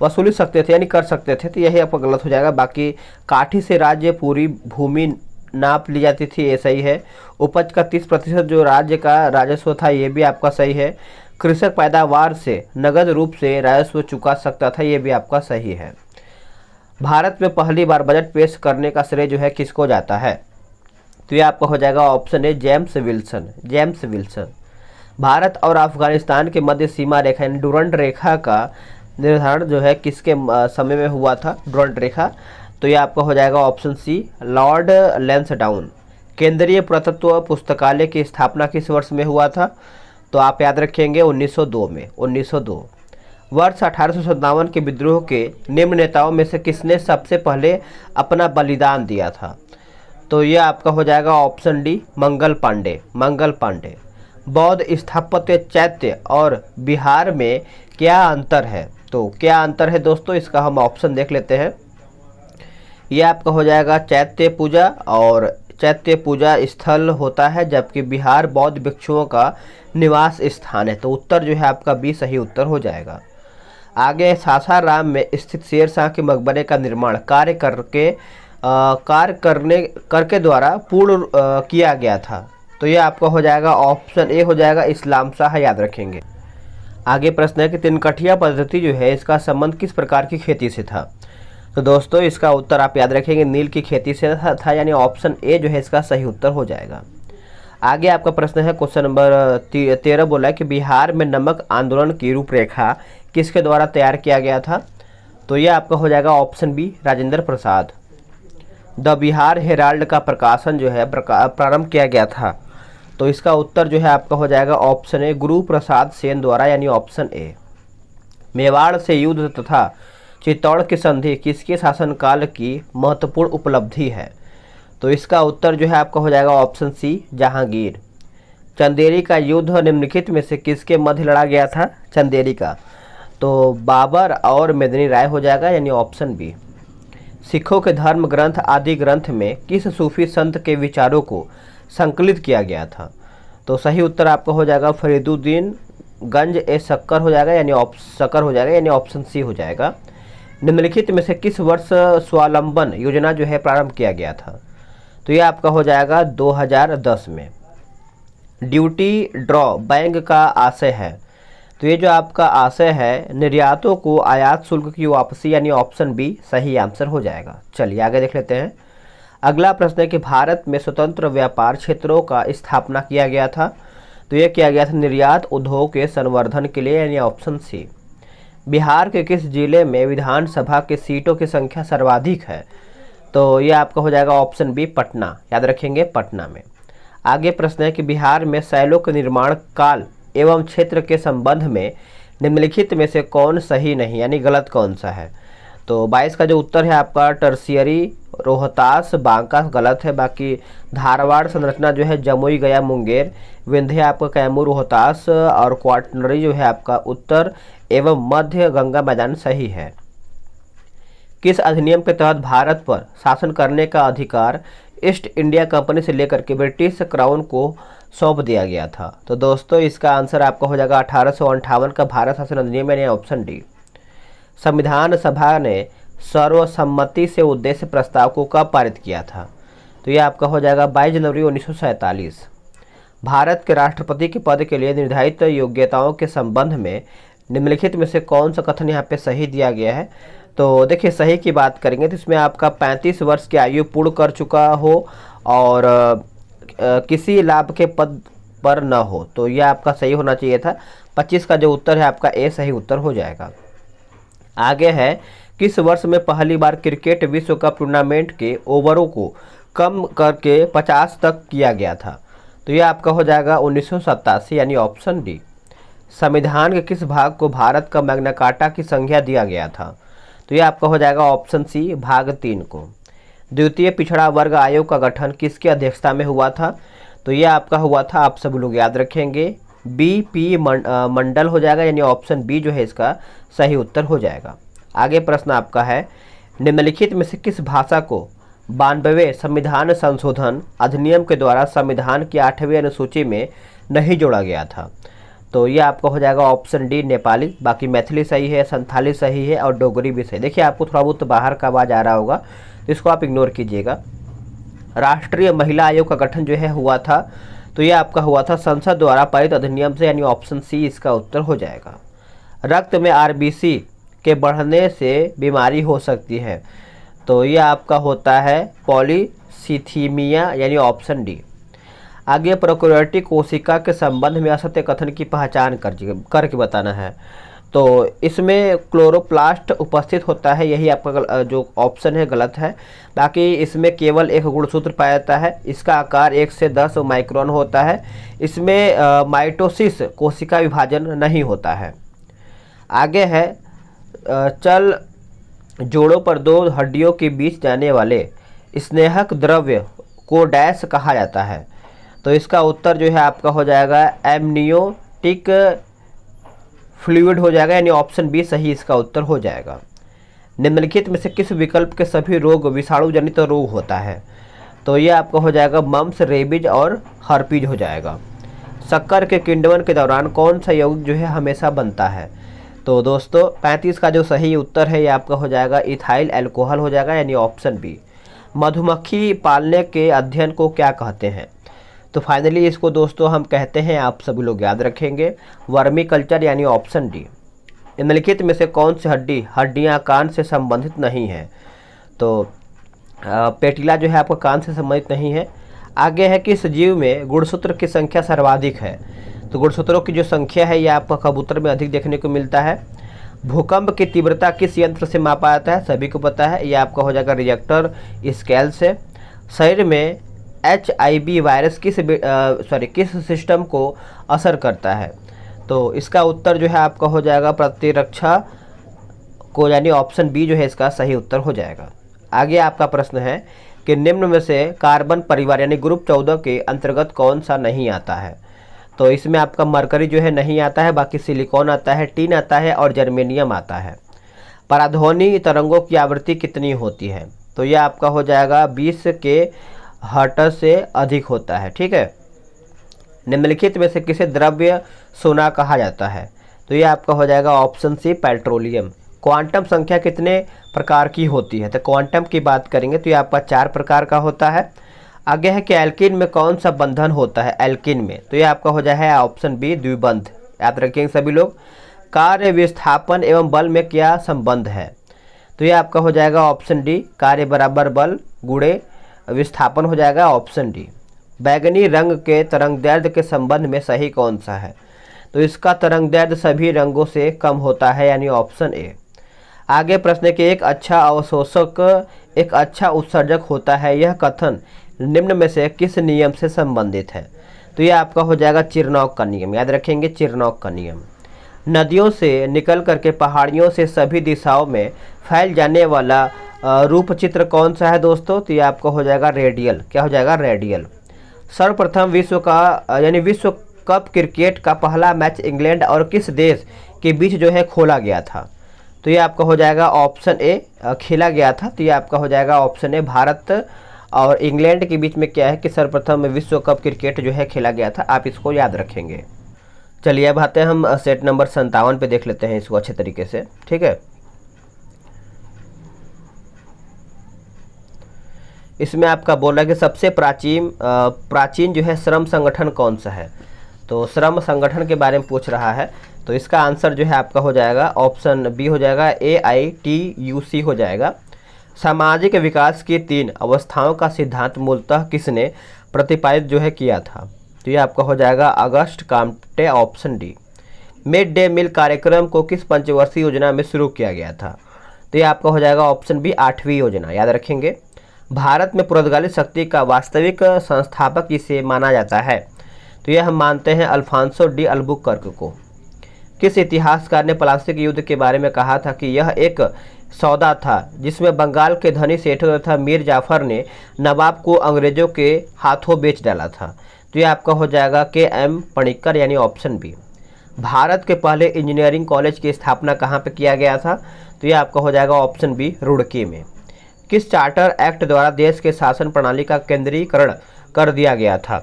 वसूली सकते थे, यानी कर सकते थे, तो यही आपका गलत हो जाएगा। बाकी काठी से राज्य पूरी भूमि नाप ली जाती थी, ये सही है। उपज का 30% जो राज्य का राजस्व था, ये भी आपका सही है। कृषक पैदावार से नगद रूप से राजस्व चुका सकता था, ये भी आपका सही है। भारत में पहली बार बजट पेश करने का श्रेय जो है किसको जाता है? तो ये आपका हो जाएगा option A James Wilson. Bharat और अफगानिस्तान के मध्य सीमा रेखा यानी डुरंड रेखा का निर्धारण जो है किसके समय में हुआ था? डुरंड रेखा। तो ये आपका हो जाएगा ऑप्शन सी लॉर्ड लैंसडाउन। केंद्रीय पुरातत्व पुस्तकालय की स्थापना किस वर्ष में हुआ था? तो आप याद रखेंगे 1902 में, 1902। वर्ष 1857 के विद्रोह के निम्न नेताओं में से किसने सबसे पहले अपना बलिदान दिया था? तो ये आपका हो जाएगा ऑप्शन डी मंगल पांडे। बौद्ध स्थापत्य चैत्य और बिहार में क्या अंतर है? तो क्या अंतर है दोस्तों, इसका हम ऑप्शन देख लेते हैं। ये आपका हो जाएगा चैत्य पूजा स्थल होता है, जबकि बिहार बौद्ध भिक्षुओं का निवास स्थान है। तो उत्तर जो है आपका बी सही उत्तर हो जाएगा। आगे सासाराम में स्थित शेरशाह के मकबरे का निर्माण कार्य करके द्वारा पूर्ण किया गया था। तो ये आपका हो जाएगा ऑप्शन ए हो जाएगा इस्लाम शाह, याद रखेंगे। आगे प्रश्न है कि तिनकठिया पद्धति जो है इसका संबंध किस प्रकार की खेती से था? तो दोस्तों इसका उत्तर आप याद रखेंगे नील की खेती से था, यानी ऑप्शन ए जो है इसका सही उत्तर हो जाएगा। आगे आपका प्रश्न है क्वेश्चन नंबर 13 बोला है कि बिहार में नमक आंदोलन की रूपरेखा किसके द्वारा तैयार किया गया था? तो यह आपका हो जाएगा option B Rajendra Prasad. The Bihar Herald का प्रकाशन जो है प्रारंभ किया गया था। तो इसका उत्तर जो है आपका हो जाएगा ऑप्शन ए गुरु प्रसाद सेन द्वारा, यानी ऑप्शन ए। मेवाड़ से युद्ध तथा चित्तौड़ की संधि किसके शासनकाल की महत्वपूर्ण उपलब्धि है? तो इसका उत्तर जो है आपका हो जाएगा ऑप्शन सी जहांगीर। चंदेरी का युद्ध निम्नलिखित में से किसके मध्य लड़ा गया था? चंदेरी का। तो बाबर और मेदिनी राय हो जाएगा, यानी ऑप्शन बी। सिखों के धर्म ग्रंथ आदि ग्रंथ में किस सूफी संत के विचारों को संकलित किया गया था? तो सही उत्तर आपका हो जाएगा फरीदुद्दीन गंज ए शक्कर हो जाएगा, यानी ऑप्शन सी हो जाएगा। निम्नलिखित में से किस वर्ष स्वावलंबन योजना जो है प्रारंभ किया गया था? तो ये आपका हो जाएगा 2010 में। ड्यूटी ड्रॉ बैंक का आशय है। तो ये जो आपका आशय है निर्यातों को आयात शुल्क की वापसी, यानी ऑप्शन बी सही आंसर हो जाएगा। चलिए आगे देख लेते हैं। अगला प्रश्न है कि भारत में स्वतंत्र व्यापार क्षेत्रों का स्थापना किया गया था। तो यह किया गया था निर्यात उद्योग के संवर्धन के लिए, यानी ऑप्शन सी। बिहार के किस जिले में विधानसभा के सीटों की संख्या सर्वाधिक है? तो ये आपका हो जाएगा ऑप्शन बी पटना, याद रखेंगे पटना में। आगे प्रश्न है कि बिहार में शैलों के निर्माण काल एवं क्षेत्र के संबंध में निम्नलिखित में से कौन सही नहीं, यानी गलत कौन सा है? तो 22 का जो उत्तर है आपका टर्शियरी रोहतास बांका गलत है। बाकी धारवाड़ संरचना जो है जमुई गया मुंगेर, विंध्य आपका कैमूर रोहतास, और क्वाटनरी जो है आपका उत्तर एवं मध्य गंगा मैदान सही है। किस अधिनियम के तहत भारत पर शासन करने का अधिकार ईस्ट इंडिया कंपनी से लेकर के ब्रिटिश क्राउन को सौंप दिया गया था? तो दोस्तों इसका आंसर आपका हो जाएगा 1858 का भारत शासन अधिनियम, यानी ऑप्शन डी। संविधान सभा ने सर्वसम्मति से उद्देश्य प्रस्ताव को कब पारित किया था? तो यह आपका हो जाएगा 22 जनवरी 1947। भारत के राष्ट्रपति के पद के लिए निर्धारित योग्यताओं के संबंध में निम्नलिखित में से कौन सा कथन यहाँ पे सही दिया गया है? तो देखिए सही की बात करेंगे तो इसमें आपका 35 वर्ष की आयु पूर्ण कर चुका हो और किसी लाभ के पद पर न हो, तो यह आपका सही होना चाहिए था। 25 का जो उत्तर है आपका ए सही उत्तर हो जाएगा। आगे है किस वर्ष में पहली बार क्रिकेट विश्व कप टूर्नामेंट के ओवरों को कम करके 50 तक किया गया था? तो यह आपका हो जाएगा 1987, यानी ऑप्शन डी। संविधान के किस भाग को भारत का मैग्ना कार्टा की संज्ञा दिया गया था? तो यह आपका हो जाएगा ऑप्शन सी भाग 3 को। द्वितीय पिछड़ा वर्ग आयोग का गठन किसकी अध्यक्षता में हुआ था? तो यह आपका हुआ था, आप सब लोग याद रखेंगे, बी पी मंडल हो जाएगा, यानी ऑप्शन बी जो है इसका सही उत्तर हो जाएगा। आगे प्रश्न आपका है निम्नलिखित में से किस भाषा को 92वें संविधान संशोधन अधिनियम के द्वारा संविधान की 8वीं अनुसूची में नहीं जोड़ा गया था? तो ये आपका हो जाएगा ऑप्शन डी नेपाली। बाकी मैथिली सही है, संथाली सही है और डोगरी भी सही। देखिए आपको थोड़ा बहुत बाहर का आवाज़ आ रहा होगा तो इसको आप इग्नोर कीजिएगा। राष्ट्रीय महिला आयोग का गठन जो है हुआ था, तो ये आपका हुआ था संसद द्वारा पारित अधिनियम से, यानी ऑप्शन सी इसका उत्तर हो जाएगा। रक्त में आरबीसी के बढ़ने से बीमारी हो सकती है, तो ये आपका होता है पॉलीसीथीमिया, यानी ऑप्शन डी। आगे प्रोकैरियोटिक कोशिका के संबंध में असत्य कथन की पहचान करके बताना है। तो इसमें क्लोरोप्लास्ट उपस्थित होता है, यही आपका जो ऑप्शन है गलत है। बाकी इसमें केवल एक गुणसूत्र पाया जाता है, इसका आकार 1 से 10 माइक्रोन होता है। इसमें माइटोसिस कोशिका विभाजन नहीं होता है। आगे है चल जोड़ों पर दो हड्डियों के बीच जाने वाले स्नेहक द्रव्य को डैश कहा जाता है? तो इसका उत्तर जो है आपका हो जाएगा एमनियोटिक फ्लूइड हो जाएगा, यानी ऑप्शन बी सही इसका उत्तर हो जाएगा। निम्नलिखित में से किस विकल्प के सभी रोग विषाणु जनित रोग होता है? तो ये आपका हो जाएगा मम्स, रेबीज और हर्पीज हो जाएगा। शक्कर के किण्वन के दौरान कौन सा यौगिक जो है हमेशा बनता है? तो दोस्तों 35 का जो सही उत्तर है ये आपका हो जाएगा इथाइल एल्कोहल हो जाएगा, यानी ऑप्शन बी। मधुमक्खी पालने के अध्ययन को क्या कहते हैं? तो फाइनली इसको दोस्तों हम कहते हैं, आप सभी लोग याद रखेंगे, वर्मी कल्चर, यानी ऑप्शन डी। निम्नलिखित में से कौन सी हड्डियां कान से संबंधित नहीं है? तो पेटिला जो है आपका कान से संबंधित नहीं है। आगे है किस जीव में गुणसूत्र की संख्या सर्वाधिक है? तो गुणसूत्रों की जो संख्या है ये आपका कबूतर में अधिक देखने को मिलता है। भूकंप की तीव्रता किस यंत्र से मापा जाता है? सभी को पता है, ये आपका हो जाएगा रिएक्टर स्केल से। शरीर में HIV वायरस किस सिस्टम को असर करता है? तो इसका उत्तर जो है आपका हो जाएगा प्रतिरक्षा को, यानी ऑप्शन बी जो है इसका सही उत्तर हो जाएगा। आगे आपका प्रश्न है कि निम्न में से कार्बन परिवार यानी ग्रुप 14 के अंतर्गत कौन सा नहीं आता है? तो इसमें आपका मरकरी जो है नहीं आता है, बाकी सिलिकॉन आता है, टीन आता है और जर्मेनियम आता है। पराध्वनि तरंगों की आवृत्ति कितनी होती है? तो यह आपका हो जाएगा 20 के हर्ट्ज से अधिक होता है, ठीक है। निम्नलिखित में से किसे द्रव्य सोना कहा जाता है? तो ये आपका हो जाएगा ऑप्शन सी पेट्रोलियम। क्वांटम संख्या कितने प्रकार की होती है? तो क्वांटम की बात करेंगे तो ये आपका 4 प्रकार का होता है। आगे है कि एल्कीन में कौन सा बंधन होता है? एल्कीन में तो ये आपका हो जाएगा ऑप्शन बी द्विबंध, याद रखेंगे सभी लोग। कार्य विस्थापन एवं बल में क्या संबंध है? तो ये आपका हो जाएगा ऑप्शन डी कार्य बराबर बल गुणे विस्थापन हो जाएगा ऑप्शन डी। बैगनी रंग के तरंगदैर्ध्य के संबंध में सही कौन सा है? तो इसका तरंगदैर्ध्य सभी रंगों से कम होता है, यानी ऑप्शन ए। आगे प्रश्न है कि एक अच्छा अवशोषक एक अच्छा उत्सर्जक होता है, यह कथन निम्न में से किस नियम से संबंधित है? तो ये आपका हो जाएगा चिरनॉक का नियम। याद रखेंगे, चिरनॉक का नियम। नदियों से निकल करके पहाड़ियों से सभी दिशाओं में फैल जाने वाला रूप चित्र कौन सा है दोस्तों? तो ये आपका हो जाएगा रेडियल। क्या हो जाएगा? रेडियल। सर्वप्रथम विश्व का यानी विश्व कप क्रिकेट का पहला मैच इंग्लैंड और किस देश के बीच जो है खोला गया था? तो ये आपका हो जाएगा ऑप्शन ए, खेला गया था। तो ये आपका हो जाएगा ऑप्शन ए, भारत और इंग्लैंड के बीच में क्या है कि सर्वप्रथम विश्व कप क्रिकेट जो है खेला गया था। आप इसको याद रखेंगे। चलिए अब आते हैं हम सेट नंबर 57 पे देख लेते हैं इसको अच्छे तरीके से। ठीक है, इसमें आपका बोल रहा है कि सबसे प्राचीन जो है श्रम संगठन कौन सा है? तो श्रम संगठन के बारे में पूछ रहा है। तो इसका आंसर जो है आपका हो जाएगा ऑप्शन बी हो जाएगा, AITUC हो जाएगा। सामाजिक विकास की 3 अवस्थाओं का सिद्धांत मूलतः किसने प्रतिपादित जो है किया था? तो ये आपका हो जाएगा Auguste Comte, option D. Mid day meal कार्यक्रम को किस पंचवर्षीय योजना में शुरू किया गया था? तो ये आपका हो जाएगा ऑप्शन बी, 8वीं योजना। याद रखेंगे। भारत में पुर्तगाली शक्ति का वास्तविक संस्थापक इसे माना जाता है? तो यह हम मानते हैं अल्फांसो डी अल्बुकर्क को। किस इतिहासकार ने प्लास्टिक युद्ध के बारे में कहा था कि यह एक सौदा था जिसमें बंगाल के धनी सेठों तथा मीर जाफर ने नवाब को अंग्रेजों के हाथों बेच डाला था? तो ये आपका हो जाएगा KM पणिक्कर, यानी ऑप्शन बी। भारत के पहले इंजीनियरिंग कॉलेज की स्थापना कहाँ पे किया गया था? तो ये आपका हो जाएगा ऑप्शन बी, रुड़की में। किस चार्टर एक्ट द्वारा देश के शासन प्रणाली का केंद्रीकरण कर दिया गया था?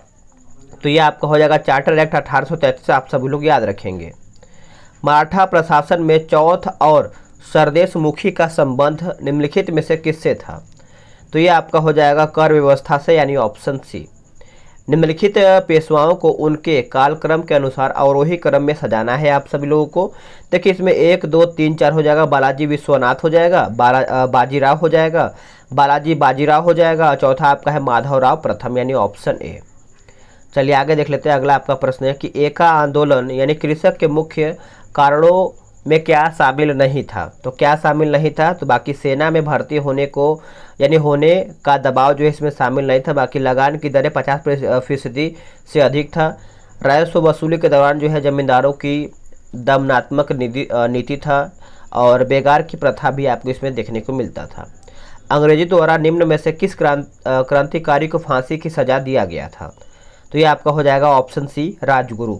तो ये आपका हो जाएगा चार्टर एक्ट 1833। आप सभी लोग याद रखेंगे। मराठा प्रशासन में चौथ और सरदेशमुखी का संबंध निम्नलिखित में से किससे था? तो ये आपका हो जाएगा कर व्यवस्था से, यानी ऑप्शन सी। निम्नलिखित पेशवाओं को उनके कालक्रम के अनुसार अवरोही क्रम में सजाना है आप सभी लोगों को। देखिए इसमें 1 2 3 4 हो जाएगा, बालाजी विश्वनाथ हो जाएगा, बाजीराव हो जाएगा, बालाजी बाजीराव हो जाएगा, चौथा आपका है माधवराव प्रथम, यानी ऑप्शन ए। चलिए आगे देख लेते हैं। अगला आपका प्रश्न है कि एका आंदोलन यानी कृषक के मुख्य कारणों में क्या शामिल नहीं था? तो क्या शामिल नहीं था? तो बाकी सेना में भर्ती होने को यानी होने का दबाव जो है इसमें शामिल नहीं था। बाकी लगान की दरें 50% से अधिक था। राजस्व वसूली के दौरान जो है जमींदारों की दमनात्मक नीति था और बेगार की प्रथा भी आपको इसमें देखने को मिलता था। अंग्रेजी द्वारा निम्न में से किस क्रांतिकारी को फांसी की सजा दिया गया था? तो ये आपका हो जाएगा ऑप्शन सी, राजगुरु।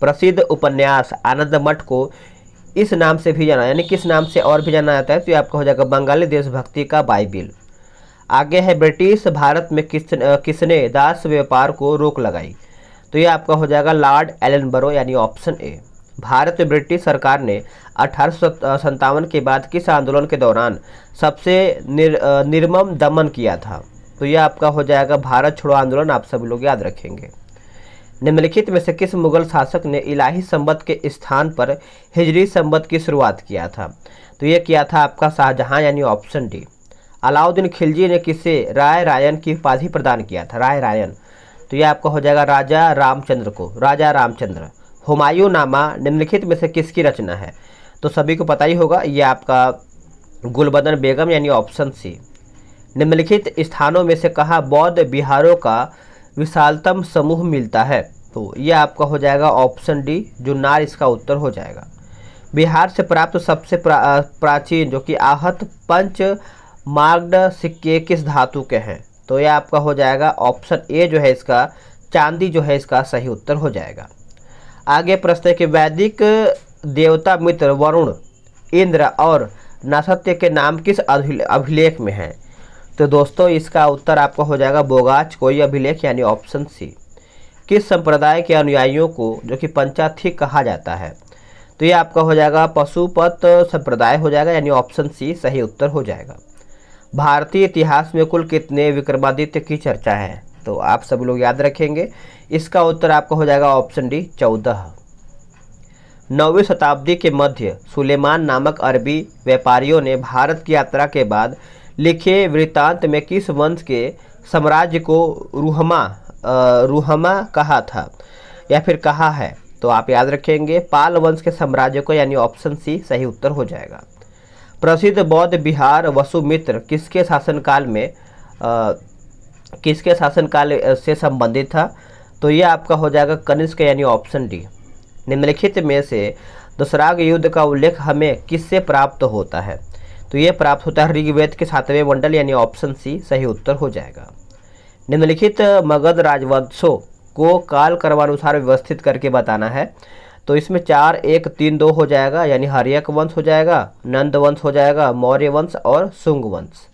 प्रसिद्ध उपन्यास आनंद मठ को इस नाम से भी जाना यानी किस नाम से और भी जाना जाता है? तो ये आपका हो जाएगा बंगाली देशभक्ति का बाइबिल। आगे है ब्रिटिश भारत में किसने दास व्यापार को रोक लगाई? तो ये आपका हो जाएगा लॉर्ड एलनबरो, यानी ऑप्शन ए। भारत में ब्रिटिश सरकार ने 1857 के बाद किस आंदोलन के दौरान सबसे निर्मम दमन किया था? तो यह आपका हो जाएगा भारत छोड़ो आंदोलन। आप सभी लोग याद रखेंगे। निम्नलिखित में से किस मुगल शासक ने इलाही संबत के स्थान पर हिजरी संबत की शुरुआत किया था? तो ये किया था आपका शाहजहां, यानी ऑप्शन डी। अलाउद्दीन खिलजी ने किसे राय रायन की उपाधि प्रदान किया था? राय रायन। तो ये आपका हो जाएगा राजा रामचंद्र को, राजा रामचंद्र। हुमायूं नामा निम्नलिखित में से किसकी रचना है? तो सभी को पता ही होगा, ये आपका गुलबदन बेगम, यानी ऑप्शन सी। निम्नलिखित स्थानों में से कहाँ बौद्ध विहारों का विशालतम समूह मिलता है? तो ये आपका हो जाएगा ऑप्शन डी, जुन्नार इसका उत्तर हो जाएगा। बिहार से प्राप्त सबसे प्राचीन जो कि आहत पंच मार्ग्ड सिक्के किस धातु के हैं? तो ये आपका हो जाएगा ऑप्शन ए जो है इसका चांदी जो है इसका सही उत्तर हो जाएगा। आगे प्रश्न है कि वैदिक देवता मित्र वरुण, इंद्र और नसत्य के नाम किस अभिलेख में हैं? तो दोस्तों इसका उत्तर आपका हो जाएगा बोगाच कोई अभिलेख, यानी ऑप्शन सी। किस संप्रदाय के अनुयायियों को जो कि पंचाथिक कहा जाता है? तो ये आपका हो जाएगा पशुपत संप्रदाय हो जाएगा, यानी ऑप्शन सी सही उत्तर हो जाएगा। भारतीय इतिहास में कुल कितने विक्रमादित्य की चर्चा है? तो आप सभी लोग याद रखेंगे। इसका उत्तर आपका हो जाएगा ऑप्शन डी, 14। 9वीं शताब्दी के मध्य सुलेमान नामक अरबी व्यापारियों ने भारत की यात्रा के बाद लिखे वृत्तांत में किस वंश के साम्राज्य को रुहमा कहा था या फिर कहा है? तो आप याद रखेंगे पाल वंश के साम्राज्य को, यानी ऑप्शन सी सही उत्तर हो जाएगा। प्रसिद्ध बौद्ध विहार वसुमित्र किसके शासनकाल से संबंधित था? तो ये आपका हो जाएगा कनिष्क, यानी ऑप्शन डी। निम्नलिखित में से दुसराग युद्ध का उल्लेख हमें किससे प्राप्त होता है? तो ये प्राप्त होता है ऋग्वेद के 7वें मंडल, यानी ऑप्शन सी सही उत्तर हो जाएगा। निम्नलिखित मगध राजवंशों को काल क्रमानुसार व्यवस्थित करके बताना है। तो इसमें 4 1 3 2 हो जाएगा, यानी हर्यक वंश हो जाएगा, नंद वंश हो जाएगा, मौर्य वंश और शुंग वंश।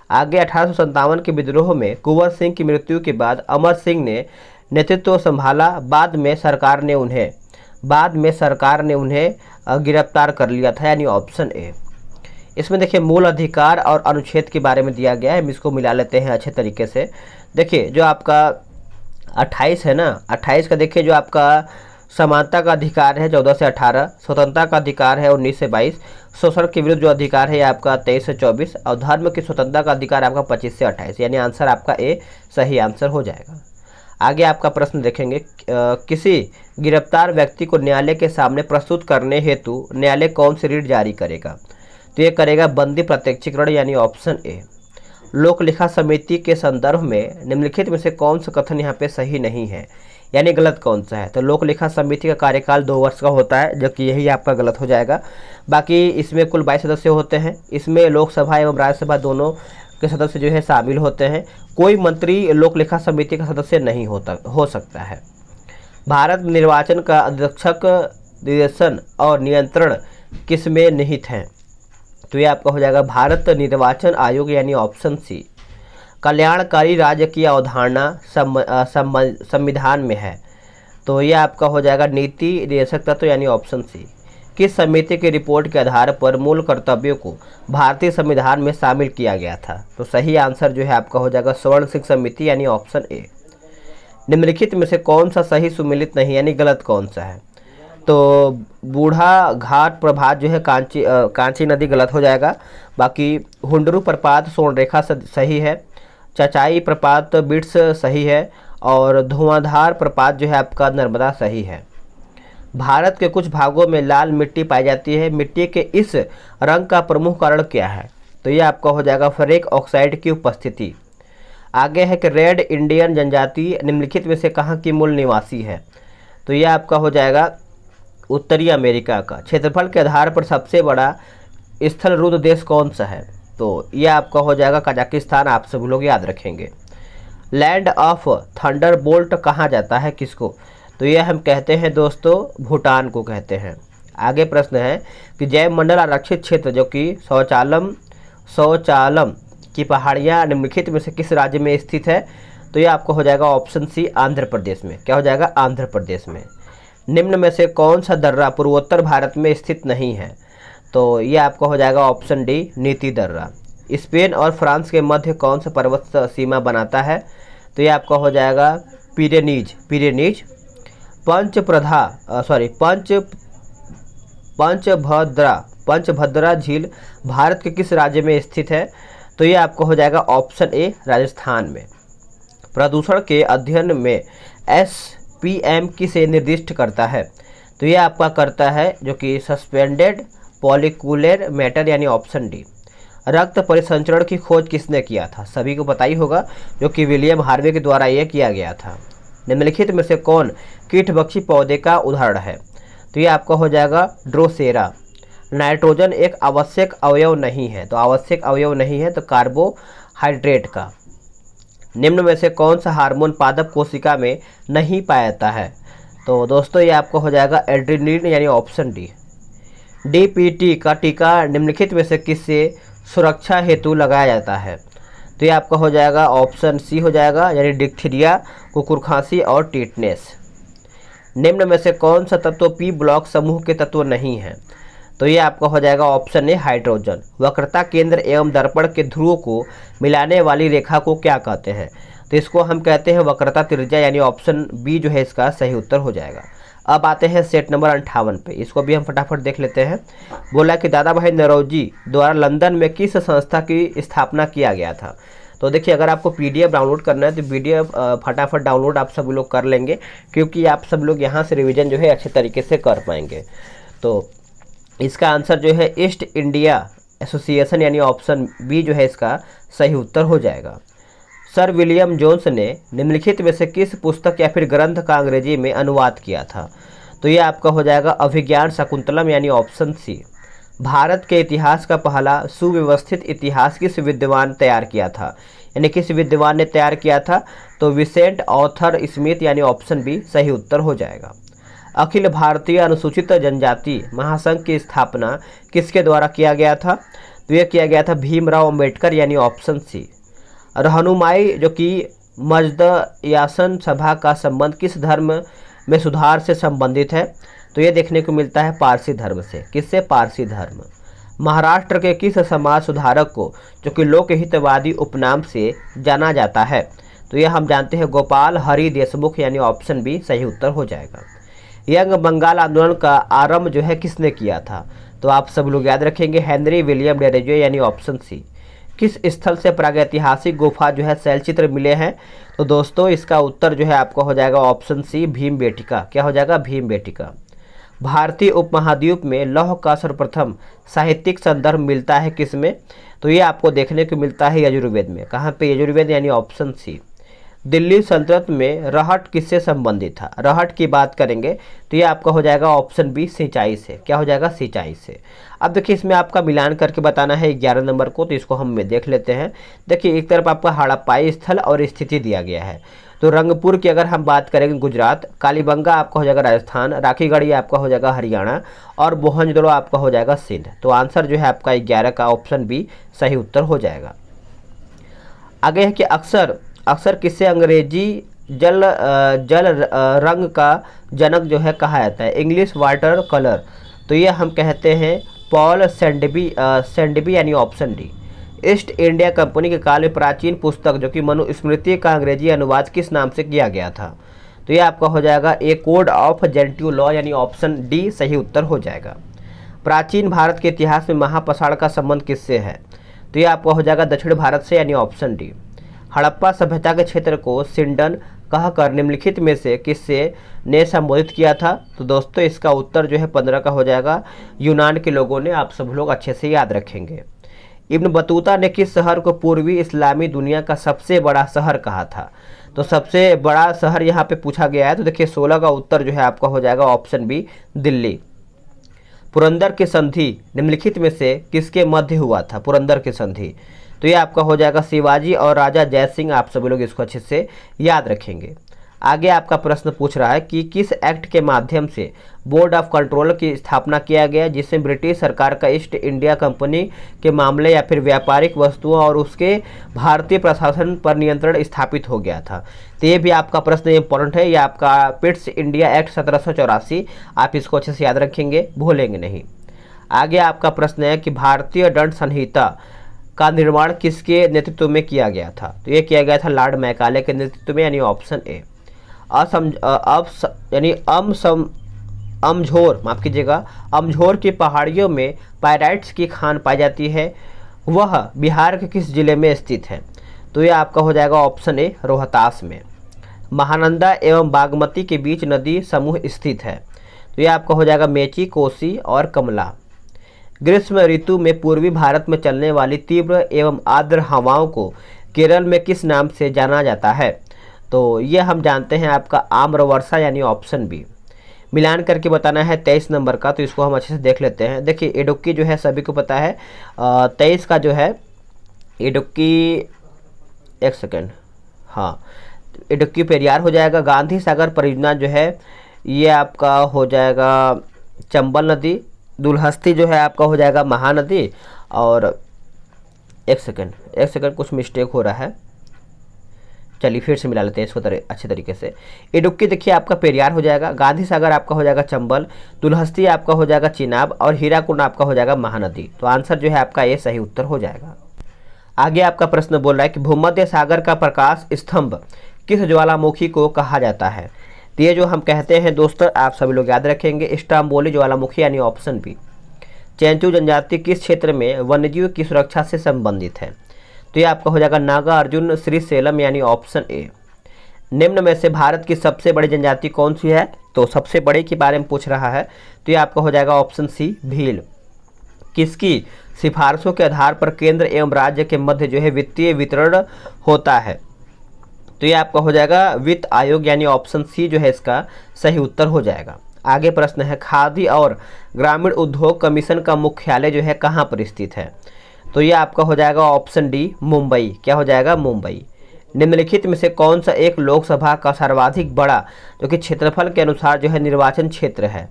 आगे 1857 के विद्रोह में कुंवर सिंह की मृत्यु के बाद अमर सिंह ने नेतृत्व संभाला। बाद में सरकार ने उन्हें गिरफ्तार कर लिया था, यानी ऑप्शन ए। इसमें देखिए मूल अधिकार और अनुच्छेद के बारे में दिया गया है, हम इसको मिला लेते हैं अच्छे तरीके से। देखिए जो आपका 28 है ना, 28 का देखिए जो आपका समानता का अधिकार है 14 से 18, स्वतंत्रता का अधिकार है 19 से 22, शोषण के विरुद्ध जो अधिकार है आपका 23 से 24 और धर्म की स्वतंत्रता का अधिकार आपका 25 से 28, यानी आंसर आपका ए सही आंसर हो जाएगा। आगे आपका प्रश्न देखेंगे, किसी गिरफ्तार व्यक्ति को न्यायालय के सामने प्रस्तुत करने हेतु न्यायालय कौन सी रीट जारी करेगा? तो ये करेगा बंदी प्रत्यक्षीकरण, यानी ऑप्शन ए। लोक लेखा समिति के संदर्भ में निम्नलिखित में से कौन सा कथन यहाँ पे सही नहीं है, यानी गलत कौन सा है? तो लोक लेखा समिति का कार्यकाल 2 वर्ष का होता है, जो कि यही आपका गलत हो जाएगा। बाकी इसमें कुल 22 सदस्य होते हैं, इसमें लोकसभा एवं राज्यसभा दोनों के सदस्य जो है शामिल होते हैं। कोई मंत्री लोक लेखा समिति का सदस्य नहीं हो सकता है। भारत निर्वाचन का अध्यक्षक निर्देशन और नियंत्रण किसमें निहित है? तो ये आपका हो जाएगा भारत निर्वाचन आयोग, यानी ऑप्शन सी। कल्याणकारी राज्य की अवधारणा संविधान में है, तो ये आपका हो जाएगा नीति निर्देशक तत्व, यानी ऑप्शन सी। किस समिति की रिपोर्ट के आधार पर मूल कर्तव्यों को भारतीय संविधान में शामिल किया गया था? तो सही आंसर जो है आपका हो जाएगा स्वर्ण सिंह समिति, यानी ऑप्शन ए। निम्नलिखित में से कौन सा सही सुमेलित नहीं, यानी गलत कौन सा है? तो बूढ़ा घाट प्रभात जो है कांची नदी गलत हो जाएगा। बाकी हुंडरू प्रपात स्वर्णरेखा सही है, चचाई प्रपात बिट्स सही है और धुआंधार प्रपात जो है आपका नर्मदा सही है। भारत के कुछ भागों में लाल मिट्टी पाई जाती है, मिट्टी के इस रंग का प्रमुख कारण क्या है? तो ये आपका हो जाएगा फेरिक ऑक्साइड की उपस्थिति। आगे है कि रेड इंडियन जनजाति निम्नलिखित में से कहाँ की मूल निवासी है? तो ये आपका हो जाएगा उत्तरी अमेरिका का। क्षेत्रफल के आधार पर सबसे बड़ा स्थलरुद्ध देश कौन सा है? तो ये आपका हो जाएगा कजाकिस्तान, आप सभी लोग याद रखेंगे। लैंड ऑफ थंडरबोल्ट कहा जाता है किसको? तो ये हम कहते हैं दोस्तों भूटान को कहते हैं। आगे प्रश्न है कि जैव मंडल आरक्षित क्षेत्र जो कि शौचालम की पहाड़ियाँ निम्नलिखित में से किस राज्य में स्थित है? तो ये आपको हो जाएगा ऑप्शन सी आंध्र प्रदेश में। क्या हो जाएगा? आंध्र प्रदेश में। निम्न में से कौन सा दर्रा पूर्वोत्तर भारत में स्थित नहीं है? तो ये आपका हो जाएगा ऑप्शन डी नीति दर्रा। स्पेन और फ्रांस के मध्य कौन सा पर्वत सीमा बनाता है? तो ये आपका हो जाएगा पिरेनीज। पंचभद्रा झील भारत के किस राज्य में स्थित है? तो ये आपको हो जाएगा ऑप्शन ए राजस्थान में। प्रदूषण के अध्ययन में SPM किसे निर्दिष्ट करता है? तो ये आपका करता है जो कि सस्पेंडेड पॉलिकुलर मैटर, यानी ऑप्शन डी। रक्त परिसंचरण की खोज किसने किया था? सभी को पता ही होगा, जो कि विलियम हार्वे के द्वारा यह किया गया था। निम्नलिखित में से कौन कीटभक्षी पौधे का उदाहरण है? तो ये आपका हो जाएगा ड्रोसेरा। नाइट्रोजन एक आवश्यक अवयव नहीं है, तो आवश्यक अवयव नहीं है तो कार्बोहाइड्रेट का। निम्न में से कौन सा हार्मोन पादप कोशिका में नहीं पाया जाता है? तो दोस्तों ये आपको हो जाएगा एड्रेनलिन, यानी ऑप्शन डी। DPT का टीका निम्नलिखित में से किससे सुरक्षा हेतु लगाया जाता है? तो ये आपका हो जाएगा ऑप्शन सी हो जाएगा, यानी डिप्थीरिया, कुकुर खांसी और टीटनेस। निम्न में से कौन सा तत्व P ब्लॉक समूह के तत्व नहीं है? तो ये आपका हो जाएगा ऑप्शन ए हाइड्रोजन। वक्रता केंद्र एवं दर्पण के ध्रुव को मिलाने वाली रेखा को क्या कहते हैं? तो इसको हम कहते हैं वक्रता त्रिज्या, यानी ऑप्शन बी जो है इसका सही उत्तर हो जाएगा। अब आते हैं सेट नंबर 58 पे, इसको भी हम फटाफट देख लेते हैं। बोला कि दादा भाई नौरोजी द्वारा लंदन में किस संस्था की स्थापना किया गया था। तो देखिए, अगर आपको पीडीएफ डाउनलोड करना है तो पीडीएफ फटाफट डाउनलोड आप सब लोग कर लेंगे, क्योंकि आप सब लोग यहाँ से रिवीजन जो है अच्छे तरीके से कर पाएंगे। तो इसका आंसर जो है ईस्ट इंडिया एसोसिएशन यानी ऑप्शन बी जो है इसका सही उत्तर हो जाएगा। सर विलियम जोन्स ने निम्नलिखित में से किस पुस्तक या फिर ग्रंथ का अंग्रेजी में अनुवाद किया था। तो ये आपका हो जाएगा अभिज्ञान शाकुंतलम यानी ऑप्शन सी। भारत के इतिहास का पहला सुव्यवस्थित इतिहास किस विद्वान तैयार किया था, यानी किस विद्वान ने तैयार किया था। तो विसेंट ऑथर स्मिथ यानी ऑप्शन बी सही उत्तर हो जाएगा। अखिल भारतीय अनुसूचित जनजाति महासंघ की स्थापना किसके द्वारा किया गया था। तो यह किया गया था भीमराव अंबेडकर यानी ऑप्शन सी। रहनुमाई जो कि मजदयासन सभा का संबंध किस धर्म में सुधार से संबंधित है। तो ये देखने को मिलता है पारसी धर्म से। किससे? पारसी धर्म। महाराष्ट्र के किस समाज सुधारक को जो कि लोकहितवादी उपनाम से जाना जाता है। तो यह हम जानते हैं गोपाल हरि देशमुख यानी ऑप्शन बी सही उत्तर हो जाएगा। यंग बंगाल आंदोलन का आरंभ जो है किसने किया था। तो आप सब लोग याद रखेंगे हेनरी विलियम डेरेजे यानी ऑप्शन सी। किस स्थल से प्रागैतिहासिक गुफा जो है शैलचित्र मिले हैं। तो दोस्तों इसका उत्तर जो है आपका हो जाएगा ऑप्शन सी भीमबेटका। क्या हो जाएगा? भीमबेटका। भारतीय उपमहाद्वीप में लौह का सर्वप्रथम साहित्यिक संदर्भ मिलता है किसमें। तो ये आपको देखने को मिलता है यजुर्वेद में। कहाँ पे? यजुर्वेद यानी ऑप्शन सी। दिल्ली सल्तनत में रहट किससे संबंधित था। रहट की बात करेंगे तो ये आपका हो जाएगा ऑप्शन बी सिंचाई से। क्या हो जाएगा? सिंचाई से। अब देखिए इसमें आपका मिलान करके बताना है 11 नंबर को, तो इसको हम देख लेते हैं। देखिए एक तरफ आपका हड़प्पाई स्थल और स्थिति दिया गया है। तो रंगपुर की अगर हम बात करेंगे गुजरात, कालीबंगा आपका हो जाएगा राजस्थान, राखीगढ़ी आपका हो जाएगा हरियाणा और मोहनजोदड़ो आपका हो जाएगा सिंध। तो आंसर जो है आपका 11 का ऑप्शन बी सही उत्तर हो जाएगा। आगे है कि अक्सर किससे अंग्रेजी जल रंग का जनक जो है कहा जाता है। English water colour. तो ये हम कहते हैं पॉल सेंडबी यानी option D. East India company के काल में प्राचीन पुस्तक जो कि मनुस्मृति का अंग्रेजी अनुवाद किस नाम से किया गया था। तो ये आपका हो जाएगा ए कोड ऑफ जेंट्यू लॉ यानी ऑप्शन डी सही उत्तर हो जाएगा। प्राचीन भारत के इतिहास में महापसाड़ का संबंध किससे है। तो ये आपका हो जाएगा दक्षिण भारत से यानी ऑप्शन डी। हड़प्पा सभ्यता के क्षेत्र को सिंडन कहकर निम्नलिखित में से किससे ने संबोधित किया था। तो दोस्तों इसका उत्तर जो है 15 का हो जाएगा यूनान के लोगों ने। आप सब लोग अच्छे से याद रखेंगे। इब्न बतूता ने किस शहर को पूर्वी इस्लामी दुनिया का सबसे बड़ा शहर कहा था। तो सबसे बड़ा शहर यहाँ पे पूछा गया है। तो देखिए 16 का उत्तर जो है आपका हो जाएगा ऑप्शन बी दिल्ली। पुरंदर की संधि निम्नलिखित में से किसके मध्य हुआ था। पुरंदर की संधि। तो ये आपका हो जाएगा शिवाजी और राजा जय सिंह। आप सभी लोग इसको अच्छे से याद रखेंगे। आगे आपका प्रश्न पूछ रहा है कि किस एक्ट के माध्यम से बोर्ड ऑफ कंट्रोल की स्थापना किया गया, जिसमें ब्रिटिश सरकार का ईस्ट इंडिया कंपनी के मामले या फिर व्यापारिक वस्तुओं और उसके भारतीय प्रशासन पर नियंत्रण स्थापित हो गया था। तो ये भी आपका प्रश्न इंपॉर्टेंट है। ये आपका पिट्स इंडिया एक्ट 1784। आप इसको अच्छे से याद रखेंगे, भूलेंगे नहीं। आगे आपका प्रश्न है कि भारतीय दंड संहिता का निर्माण किसके नेतृत्व में किया गया था। तो ये किया गया था लॉर्ड मैकाले के नेतृत्व में यानी ऑप्शन ए। अमझोर माफ कीजिएगा अमझोर की पहाड़ियों में पायराइट्स की खान पाई जाती है, वह बिहार के किस जिले में स्थित है। तो ये आपका हो जाएगा ऑप्शन ए रोहतास में। महानंदा एवं बागमती के बीच नदी समूह स्थित है। तो ये आपका हो जाएगा मेची, कोसी और कमला। ग्रीष्म ऋतु में पूर्वी भारत में चलने वाली तीव्र एवं आर्द्र हवाओं को केरल में किस नाम से जाना जाता है। तो ये हम जानते हैं आपका आम्रवर्षा यानी ऑप्शन बी। मिलान करके बताना है 23 नंबर का। तो इसको हम अच्छे से देख लेते हैं। देखिए इडुक्की जो है सभी को पता है 23 का जो है इडुक्की, एक सेकेंड, हाँ इडुक्की पेरियार हो जाएगा। गांधी सागर परियोजना जो है ये आपका हो जाएगा चंबल नदी। दुलहस्ती जो है आपका हो जाएगा महानदी। और एक सेकंड कुछ मिस्टेक हो रहा है, चलिए फिर से मिला लेते हैं इसको अच्छे तरीके से। इडुक्की देखिए आपका पेरियार हो जाएगा, गांधी सागर आपका हो जाएगा चंबल, दुलहस्ती आपका हो जाएगा चिनाब और हीराकुंड आपका हो जाएगा महानदी। तो आंसर जो है आपका ये सही उत्तर हो जाएगा। आगे आपका प्रश्न बोल रहा है कि भूमध्य सागर का प्रकाश स्तंभ किस ज्वालामुखी को कहा जाता है। तो ये जो हम कहते हैं दोस्तों, आप सभी लोग याद रखेंगे, स्ट्रोम्बोली ज्वालामुखी यानी ऑप्शन बी। चेंचू जनजाति किस क्षेत्र में वन्यजीव की सुरक्षा से संबंधित है? तो ये आपका हो जाएगा नागार्जुन श्रीशैलम यानी ऑप्शन ए। निम्न में से भारत की सबसे बड़ी जनजाति कौन सी है? तो सबसे बड़े के बारे में पूछ रहा है, तो ये आपका हो जाएगा ऑप्शन सी भील। किसकी सिफारिशों के आधार पर केंद्र एवं राज्य के मध्य जो है वित्तीय वितरण होता है? तो ये आपका हो जाएगा वित्त आयोग यानी ऑप्शन सी जो है इसका सही उत्तर हो जाएगा। आगे प्रश्न है, खादी और ग्रामीण उद्योग कमीशन का मुख्यालय जो है कहाँ पर स्थित है? तो ये आपका हो जाएगा ऑप्शन डी मुंबई। क्या हो जाएगा? मुंबई। निम्नलिखित में से कौन सा एक लोकसभा का सर्वाधिक बड़ा जो कि क्षेत्रफल के अनुसार जो है निर्वाचन क्षेत्र है?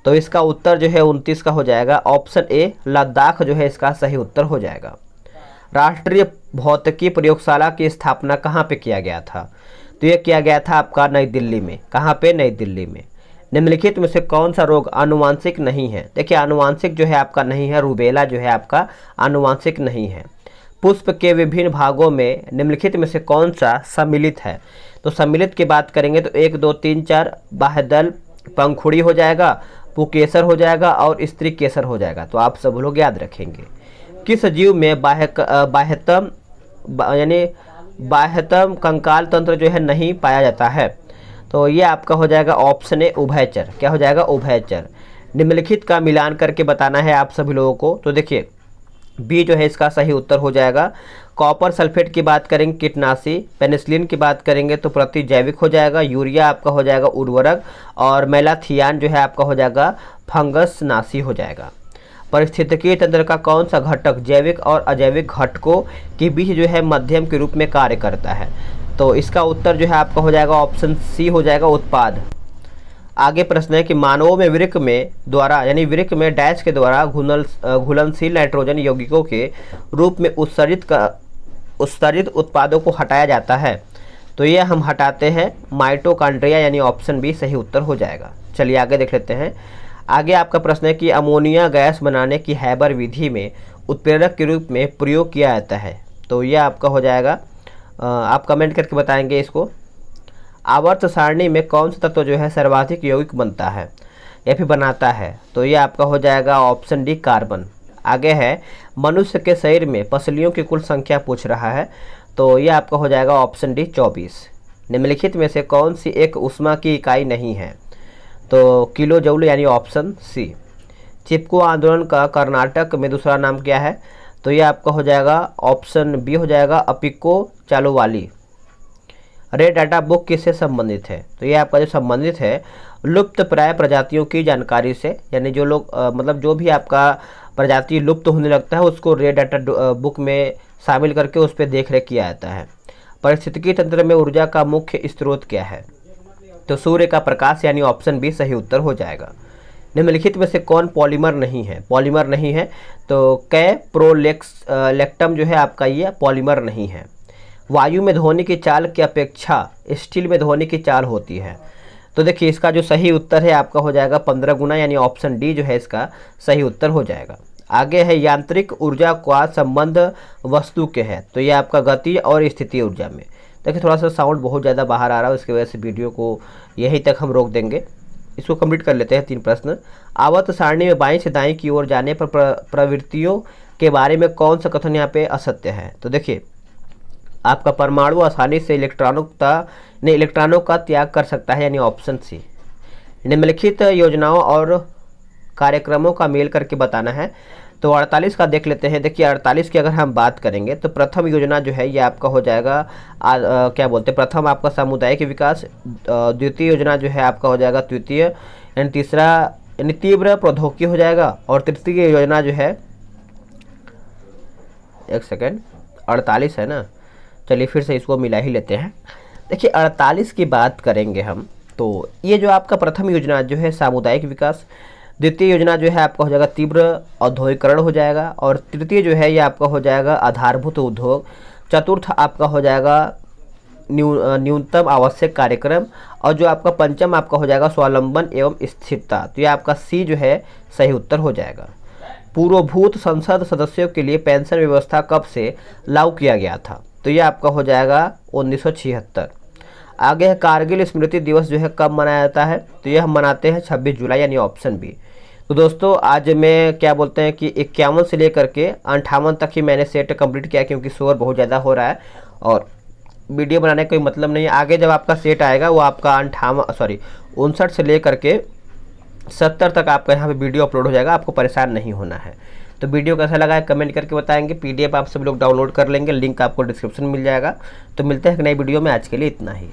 तो इसका उत्तर जो है 29 का हो जाएगा ऑप्शन ए लद्दाख जो है इसका सही उत्तर हो जाएगा। राष्ट्रीय भौतिकी प्रयोगशाला की स्थापना कहाँ पे किया गया था? तो ये किया गया था आपका नई दिल्ली में। कहाँ पे? नई दिल्ली में। निम्नलिखित में से कौन सा रोग आनुवांशिक नहीं है? देखिए आनुवांशिक जो है आपका नहीं है, रूबेला जो है आपका आनुवांशिक नहीं है। पुष्प के विभिन्न भागों में निम्नलिखित में से कौन सा सम्मिलित है? तो सम्मिलित की बात करेंगे तो 1 2 3 4 बाह्यदल पंखुड़ी हो जाएगा, पुकेसर हो जाएगा और स्त्री केसर हो जाएगा। तो आप सब लोग याद रखेंगे। किस जीव में बाह्यतम यानी बाह्यतम कंकाल तंत्र जो है नहीं पाया जाता है? तो ये आपका हो जाएगा ऑप्शन ए उभयचर। क्या हो जाएगा? उभयचर। निम्नलिखित का मिलान करके बताना है आप सभी लोगों को। तो देखिए बी जो है इसका सही उत्तर हो जाएगा। कॉपर सल्फेट की बात करेंगे कीटनाशी, पेनिसिलिन की बात करेंगे तो प्रतिजैविक हो जाएगा, यूरिया आपका हो जाएगा उर्वरक और मेलाथियान जो है आपका हो जाएगा फंगस नाशी हो जाएगा। पारिस्थितिकीय तंत्र का कौन सा घटक जैविक और अजैविक घटकों के बीच जो है मध्यम के रूप में कार्य करता है? तो इसका उत्तर जो है आपका हो जाएगा ऑप्शन सी हो जाएगा उत्पाद। आगे प्रश्न है कि मानवों में वृक्क में द्वारा यानी वृक्क में डैश के द्वारा घुलनशील नाइट्रोजन यौगिकों के रूप में उत्सर्जित उत्पादों को हटाया जाता है। तो ये हम हटाते हैं माइटोकॉन्ड्रिया यानी ऑप्शन बी सही उत्तर हो जाएगा। चलिए आगे देख लेते हैं। आगे आपका प्रश्न है कि अमोनिया गैस बनाने की हैबर विधि में उत्प्रेरक के रूप में प्रयोग किया जाता है। तो ये आपका हो जाएगा, आप कमेंट करके बताएंगे इसको। आवर्त सारणी में कौन सा तत्व जो है सर्वाधिक यौगिक बनता है या फिर बनाता है? तो ये आपका हो जाएगा ऑप्शन डी कार्बन। आगे है मनुष्य के शरीर में पसलियों की कुल संख्या पूछ रहा है। तो ये आपका हो जाएगा ऑप्शन डी 24। निम्नलिखित में से कौन सी एक ऊष्मा की इकाई नहीं है? तो किलो जूल यानी ऑप्शन सी। चिपको आंदोलन का कर्नाटक में दूसरा नाम क्या है? तो ये आपका हो जाएगा ऑप्शन बी हो जाएगा अपिको चालुवाली। रेड डाटा बुक किससे संबंधित है? तो ये आपका जो संबंधित है लुप्त प्राय प्रजातियों की जानकारी से, यानी जो लोग मतलब जो भी आपका प्रजाति लुप्त होने लगता है उसको रेड डाटा बुक में शामिल करके उस पर देख रेख किया जाता है। पारिस्थितिकी तंत्र में ऊर्जा का मुख्य स्रोत क्या है? तो सूर्य का प्रकाश यानी ऑप्शन बी सही उत्तर हो जाएगा। निम्नलिखित में से कौन पॉलीमर नहीं है? पॉलीमर नहीं है तो कैप्रोलेक्टम जो है आपका ये पॉलीमर नहीं है। वायु में ध्वनि की चाल की अपेक्षा स्टील में ध्वनि की चाल होती है। तो देखिए इसका जो सही उत्तर है आपका हो जाएगा 15 गुना यानी ऑप्शन डी जो है इसका सही उत्तर हो जाएगा। आगे है यांत्रिक ऊर्जा का संबंध वस्तु के है। तो ये आपका गति और स्थिति ऊर्जा में। देखिए थोड़ा सा साउंड बहुत ज़्यादा बाहर आ रहा है, उसकी वजह से वीडियो को यहीं तक हम रोक देंगे। इसको कंप्लीट कर लेते हैं। 3 प्रश्न। आवर्त सारणी में बाईं से दाईं की ओर जाने पर प्रवृत्तियों के बारे में कौन सा कथन यहाँ पे असत्य है? तो देखिए आपका परमाणु आसानी से इलेक्ट्रॉनों का त्याग कर सकता है यानी ऑप्शन सी। निम्नलिखित योजनाओं और कार्यक्रमों का मेल करके बताना है। तो 48 का देख लेते हैं। देखिए 48 की अगर हम बात करेंगे तो प्रथम योजना जो है ये आपका हो जाएगा क्या बोलते हैं, प्रथम आपका सामुदायिक विकास, द्वितीय योजना जो है आपका हो जाएगा तृतीय यानी तीसरा यानी तीव्र प्रौद्योगिकी हो जाएगा, और तृतीय योजना जो है 48 है ना। चलिए फिर से इसको मिला ही लेते हैं। देखिए 48 की बात करेंगे हम तो ये जो आपका प्रथम योजना जो है सामुदायिक विकास, द्वितीय योजना जो है आपका हो जाएगा तीव्र औद्योगिकरण हो जाएगा, और तृतीय जो है ये आपका हो जाएगा आधारभूत उद्योग, चतुर्थ आपका हो जाएगा न्यूनतम आवश्यक कार्यक्रम, और जो आपका पंचम आपका हो जाएगा स्वावलंबन एवं स्थिरता। तो ये आपका सी जो है सही उत्तर हो जाएगा। पूर्वभूत संसद सदस्यों के लिए पेंशन व्यवस्था कब से लागू किया गया था? तो ये आपका हो जाएगा 1976। आगे है कारगिल स्मृति दिवस जो है कब मनाया जाता है, तो यह मनाते हैं 26 जुलाई, यानी ऑप्शन बी। तो दोस्तों आज मैं क्या बोलते हैं कि 51 से लेकर के 58 तक ही मैंने सेट कंप्लीट किया, क्योंकि शोर बहुत ज़्यादा हो रहा है और वीडियो बनाने का कोई मतलब नहीं है। आगे जब आपका सेट आएगा वो आपका 59 से लेकर के 70 तक आपका यहाँ पे वीडियो अपलोड हो जाएगा, आपको परेशान नहीं होना है। तो वीडियो कैसा लगा है कमेंट करके बताएंगे। PDF आप सब लोग डाउनलोड कर लेंगे, लिंक आपको डिस्क्रिप्शन में मिल जाएगा। तो मिलते हैं एक नई वीडियो में, आज के लिए इतना ही।